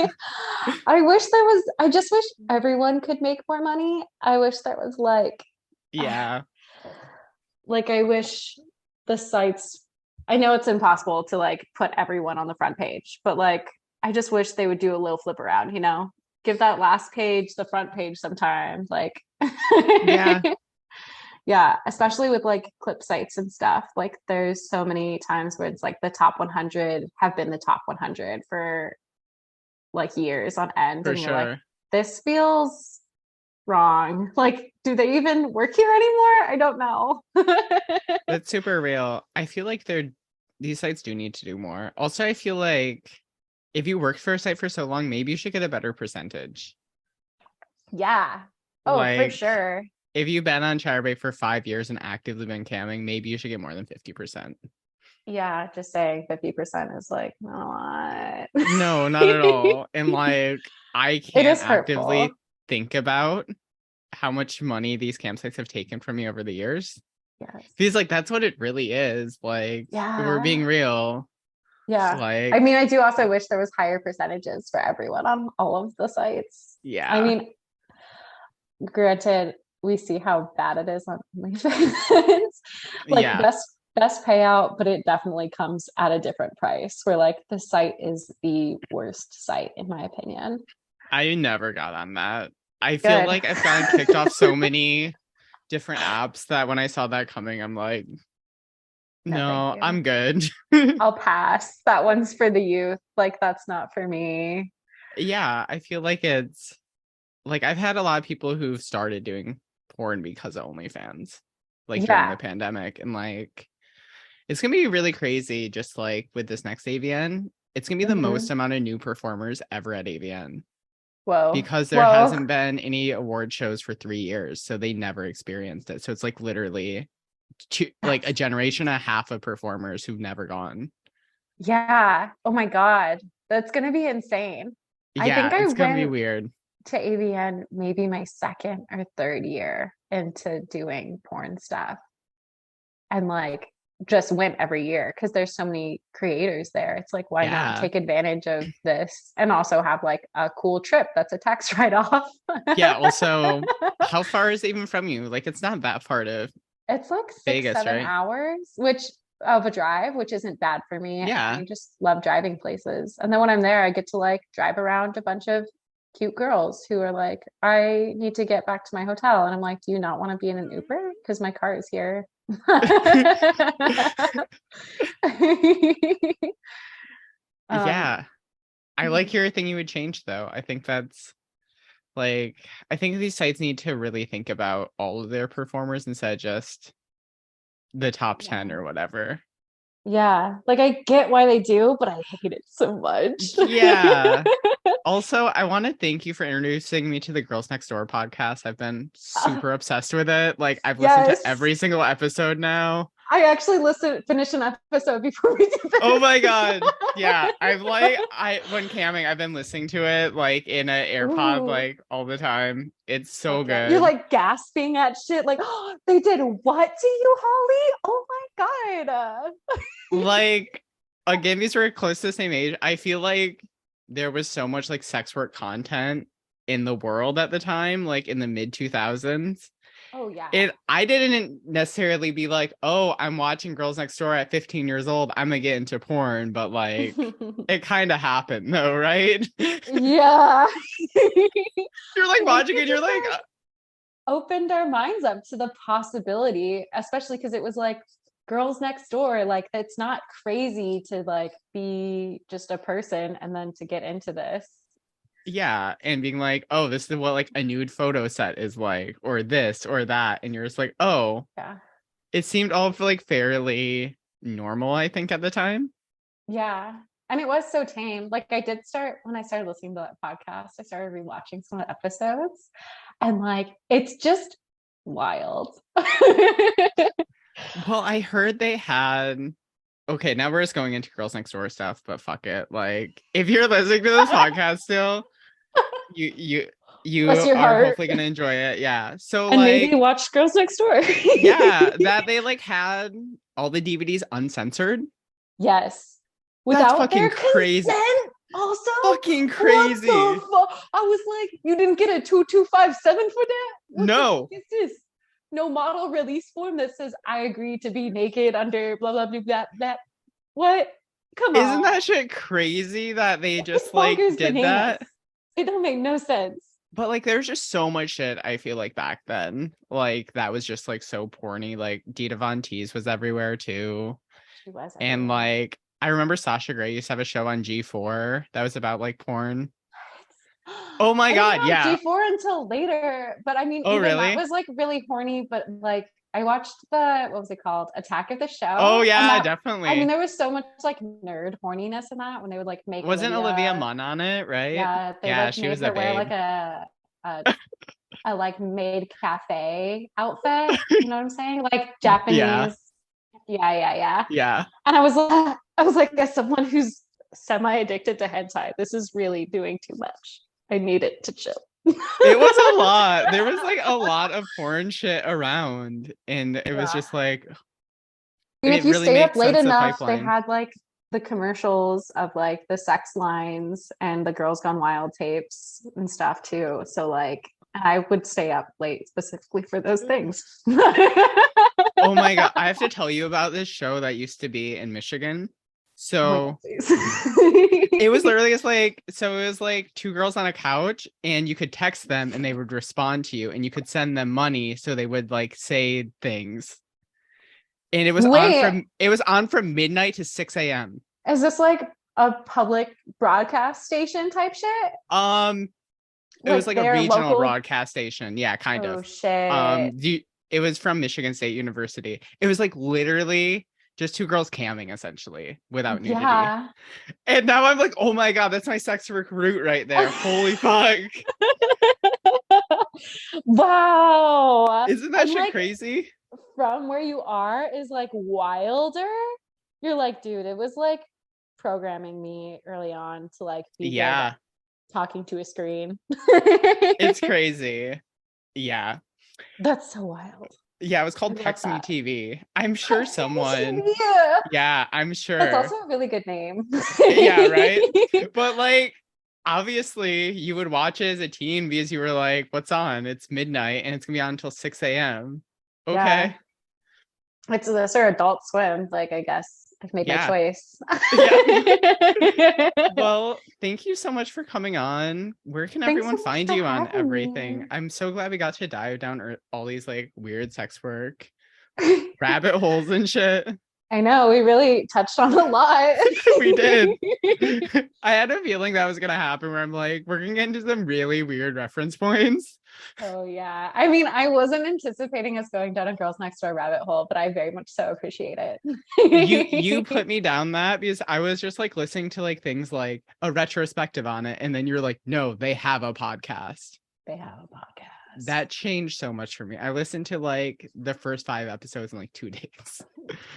I just wish everyone could make more money. I wish there was Yeah. I wish the sites, I know it's impossible to like put everyone on the front page, but like I just wish they would do a little flip around, give that last page the front page sometimes. Like Yeah. yeah, especially with like clip sites and stuff. Like there's so many times where it's like the top 100 have been the top 100 for like years on end For and you're like, sure. this feels wrong. Like, do they even work here anymore? I don't know. That's super real. I feel like these sites do need to do more. Also, I feel like if you worked for a site for so long, maybe you should get a better percentage. Yeah. Oh, for Like, sure. if you've been on Charbay for 5 years and actively been camming, maybe you should get more than 50%. Yeah, just saying 50% is like not a lot. No, not at all. And like, I It can't is actively hurtful. think about how much money these campsites have taken from me over the years. Yes. Because like that's what it really is. Like, we're being Yeah. real. Yeah. I Like, mean, I do also wish there was higher percentages for everyone on all of the sites. I yeah. mean, granted, we see how bad it is on OnlyFans. Like Yeah. best payout, but it definitely comes at a different price. Where like the site is the worst site in my opinion. I never got on that. I feel Good. like I've gotten kicked off so many different apps that when I saw that coming, I'm like, No, thank No, you. I'm good. I'll pass. That one's for the youth. Like, that's not for me. Yeah, I feel like it's like I've had a lot of people who've started doing porn because of OnlyFans, like during the Yeah. pandemic, and like it's gonna be really crazy. Just like with this next AVN, it's gonna be the most Mhm. amount of new performers ever at AVN Whoa. because there Whoa. hasn't been any award shows for 3 years, so they never experienced it. So it's like literally like a That's generation and a half of performers who've never gone. yeah. Oh my God. That's gonna be insane. I Yeah, think I it's gonna be went weird. to AVN maybe my second or third year into doing porn stuff and like just went every year because there's so many creators there. It's like, why not Yeah. take advantage of this and also have like a cool trip that's a tax write-off? Yeah, also, how far is it even from you? Like, it's not that far to It's like six, Vegas, seven right? hours, which of a drive, which isn't bad for me. Yeah. I just love driving places. And then when I'm there, I get to like drive around a bunch of cute girls who are like, I need to get back to my hotel. And I'm like, do you not want to be in an Uber? Because my car is here. um, Yeah. I like your thing you would change though. I think that's like I think these sites need to really think about all of their performers instead of just the top 10 yeah. or whatever. Yeah. Like I get why they do, but I hate it so much. Yeah. Also, I want to thank you for introducing me to the Girls Next Door podcast. I've been super obsessed with it. Like I've listened to Yes. every single episode now. I actually finished an episode before we did Oh this. my god. Yeah, I've like I when camming, I've been listening to it like in an AirPod Ooh, like all the time. It's so heck yeah. You're good. like gasping at shit, like, oh, they did what to you, Holly? Oh my God. Like again, these were close to the same age. I feel like there was so much like sex work content in the world at the time, like in the mid 2000s. Oh yeah. I didn't necessarily be like, oh, I'm watching Girls Next Door at 15 years old. I'm gonna get into porn, but like it kind of happened though, right? Yeah. You're like I think watching it, it you're just like, like opened our minds up to the possibility, especially because it was like girls next door. Like it's not crazy to like be just a person and then to get into this. yeah, and being like, oh, this is what like a nude photo set is like, or this or that, and you're just like, oh, Yeah. it seemed all like fairly normal, I think, at the time. Yeah. And it was so tame. Like I did start when I started listening to that podcast, I started rewatching some of the episodes and like it's just wild. Well, I heard they had. Okay, now we're just going into Girls Next Door stuff, but fuck it. Like, if you're listening to this podcast still, you you you Bless your are heart. hopefully gonna enjoy it. Yeah. So And maybe like, watch Girls Next Door. yeah, that they like had all the DVDs uncensored. Yes. That's Without fucking their crazy. consent. Also, Fucking what crazy. the fuck? I was like, you didn't get a 2257 for that? What the fuck No. is this? No model release form that says I agree to be naked under blah blah blah blah blah. What? Come Isn't on. that shit crazy that they It's just like bonkers did bananas. that? It don't make no sense. But like there's just so much shit I feel like back then. Like that was just like so porny. Like Dita Von Teese was everywhere too. She was And everywhere. like I remember Sasha Grey used to have a show on G4 that was about like porn. Oh my I didn't god, have yeah. G4 until later, but I mean, Oh even that really? was like really horny. But like, I watched the what was it called, Attack of the Oh Show, and yeah, that I mean, definitely. there was so much like nerd horniness in that when they would like make Wasn't Olivia Olivia, Munn on it, right? yeah, they Yeah, like she made was a her wear babe. like a a like maid cafe outfit. You know what I'm saying? Like Yeah, Japanese. Yeah, yeah, yeah. yeah. And I was like, as someone who's semi addicted to hentai, this is really doing too much. I need it to chill. It was a lot. There was like a lot of porn shit around, and it was Yeah. just like, And and if it you really stayed up makes late sense of the enough, they pipeline. had like the commercials of like the sex lines and the Girls Gone Wild tapes and stuff too. So like I would stay up late specifically for those things. Oh my god, I have to tell you about this show that used to be in Michigan. Oh my god, So please. it was literally just like, so it was like two girls on a couch, and you could text them and they would respond to you, and you could send them money so they would like say things. and Wait, it was on from midnight to 6 a.m. is this like a public broadcast station type shit? It was Like like a their regional local. broadcast station. Yeah, kind Oh of. shit. It was from Michigan State University. It was like literally just two girls camming essentially without nudity. Yeah. And now I'm like, oh my God, that's my sex recruit right there. Holy fuck. Wow. Isn't that And shit like crazy? from where you are is like wilder. You're like, dude, it was like programming me early on to like be good at Yeah, talking to a screen. it's crazy. Yeah. That's so wild. Yeah, it was I called love Text Me that. TV. I'm sure someone, Yeah. yeah, I'm That's sure. also a really good name. Yeah, right. But like, obviously, you would watch it as a teen because you were like, what's on? It's midnight and it's gonna be on until 6 a.m. Yeah. Okay. It's this or Adult Swim. Like, I guess I've made my Yeah. choice. Yeah. Well, thank you so much for coming on. Where can Thanks everyone so much find for you on having everything? me. I'm so glad we got to dive down all these like weird sex work rabbit holes and shit. I know we really touched on a lot. We did. I had a feeling that was gonna happen where I'm like, we're gonna get into some really weird reference points. Oh yeah. I mean, I wasn't anticipating us going down a girls next door rabbit hole, but I very much so appreciate You it. put me down that because I was just like listening to like things like a retrospective on it, and then you're like, no, they have a podcast. They have a podcast. That changed so much for me. I listened to like the first 5 episodes in like 2 days.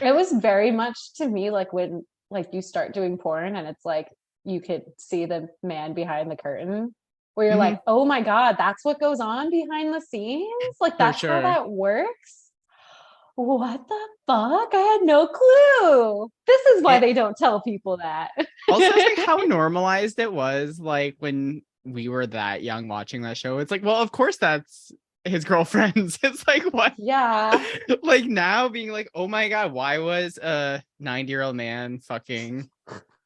It was very much to me like when like you start doing porn and it's like you could see the man behind the curtain where you're Mhm. like, oh my God, that's what goes on behind the scenes? Like For that's how sure. that works? What the fuck? I had no clue. This is why It they don't tell people that. also is like how normalized it was like when we were that young watching that show. It's like, well, of course that's his girlfriends. It's like what? Yeah. Like now being like, oh my God, why was a 90-year-old man fucking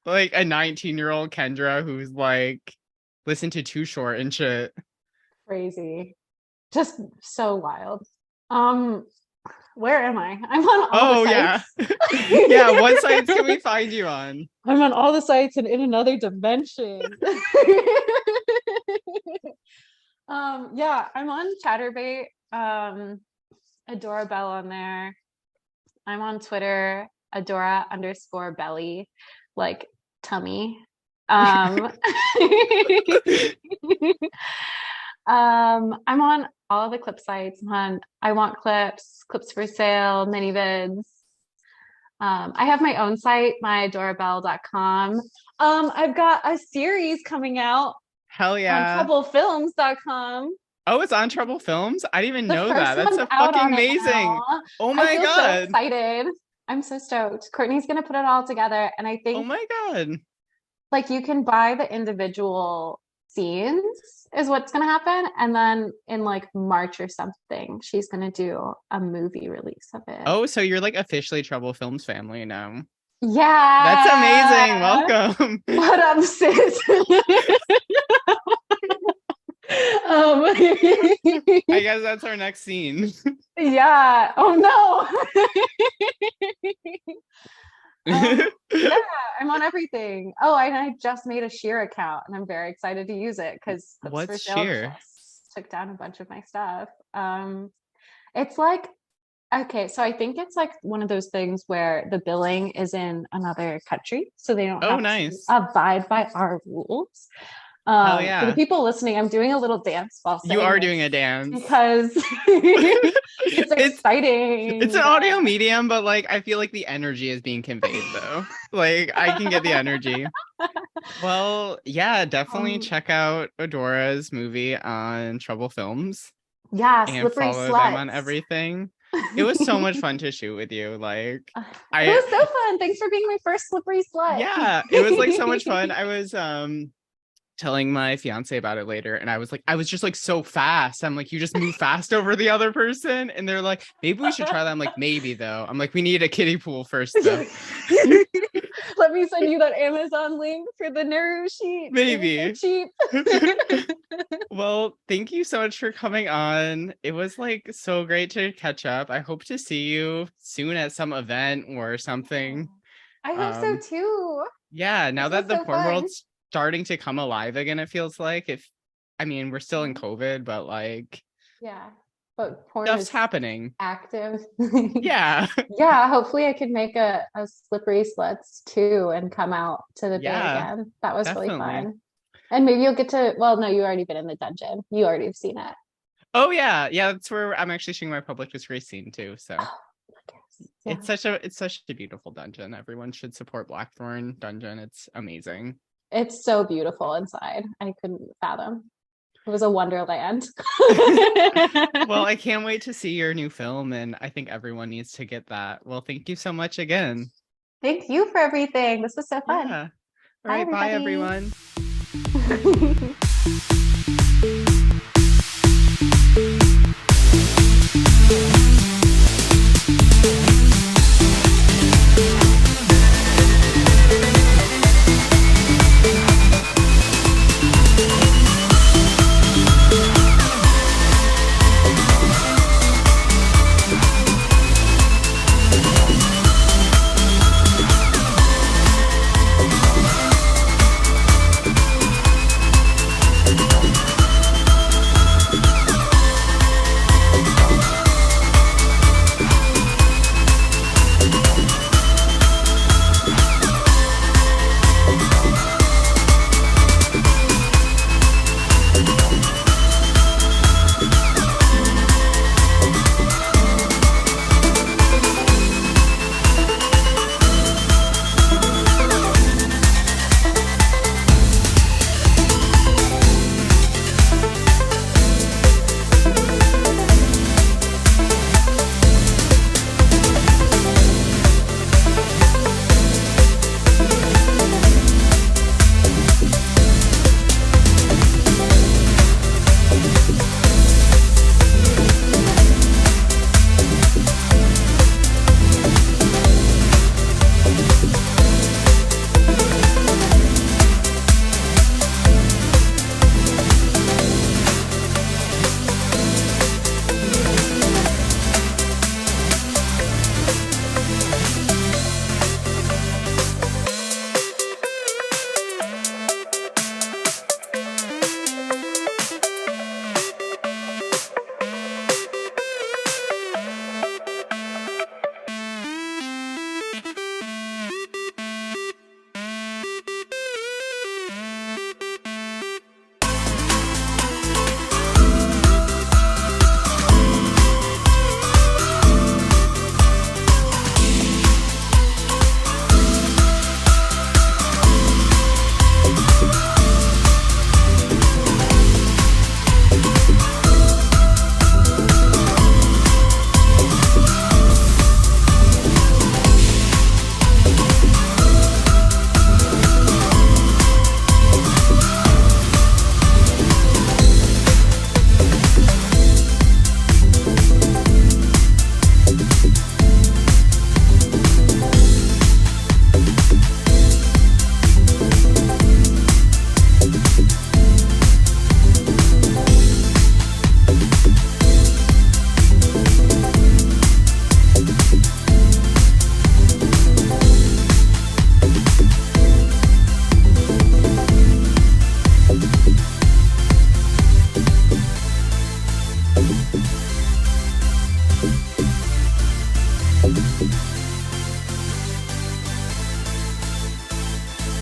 like a 19-year-old Kendra who's like listen to Too Short and shit. Crazy. Just so wild. Um, where am I? I'm on all Oh the yeah. sites. Yeah, what sites can we find you on? I'm on all the sites and in another dimension. Yeah, I'm on Chatterbait. Adora Bell on there. I'm on Twitter, Adora_belly, like tummy. I'm on all the clip sites. I'm on I Want Clips, Clips for Sale, mini vids. I have my own site, myadorabell.com. I've got a series coming out Hell on yeah. TroubleFilms.com. Oh, it's on TroubleFilms? I didn't even The know that. first That's one's so out fucking on it amazing. now. Oh I my feel so God. excited. I'm so stoked. Courtney's gonna put it all together, and I Oh think my God. like you can buy the individual scenes is what's gonna happen, and then in like March or something, she's gonna do a movie release of it. Oh, so you're like officially TroubleFilms family now. That's amazing. Yeah. Welcome. What up, sis? I guess that's our next scene. Yeah. Oh no. Yeah, I'm on everything. Oh, and I just made a Sheer account and I'm very excited to use it because Clips for What's Sale sheer? just took down a bunch of my stuff. It's like okay, so I think it's like one of those things where the billing is in another country, so they don't Oh, have nice. to abide by our rules. Hell For the yeah. people listening, I'm doing a little dance while You saying are this doing a dance. because it's It's exciting. an audio medium, but like I feel like the energy is being conveyed though. Like I can get the energy. Well, yeah, definitely Um, check out Adora's movie on Trouble Films yeah, and slippery follow them on sluts. everything. It was so much fun to shoot with you. Like It I was so fun. Thanks for being my first slippery slut. yeah, it was like so much fun. I was telling my fiance about it later and I was just like so fast. I'm like, you just move fast over the other person, and they're like, maybe we should try that. I'm like, maybe though. I'm like, we need a kiddie pool first though. let me send you that Amazon link for the Naru sheet. Maybe. So cheap. Well, thank you so much for coming on. It was like so great to catch up. I hope to see you soon at some event or something. I hope so too. Yeah, now This that was the so porn fun. world's starting to come alive again, it feels like we're still in COVID, but like Yeah, but porn stuff's is happening. active. Yeah. Yeah, hopefully I could make a slippery sluts too and come out to the bay Yeah, again. That was really definitely. fun. And maybe you'll get to, well, no, you already been in the dungeon. You already have seen it. Oh yeah. Yeah, that's where I'm actually shooting my public disgrace scene too. So Yeah. it's such a beautiful dungeon. Everyone should support Blackthorn Dungeon. It's amazing. It's so beautiful inside. I couldn't fathom. It was a wonderland. Well, I can't wait to see your new film, and I think everyone needs to get that. Well, thank you so much again. Thank you for everything. This was so fun. Yeah. All Bye, right, bye everybody. everyone.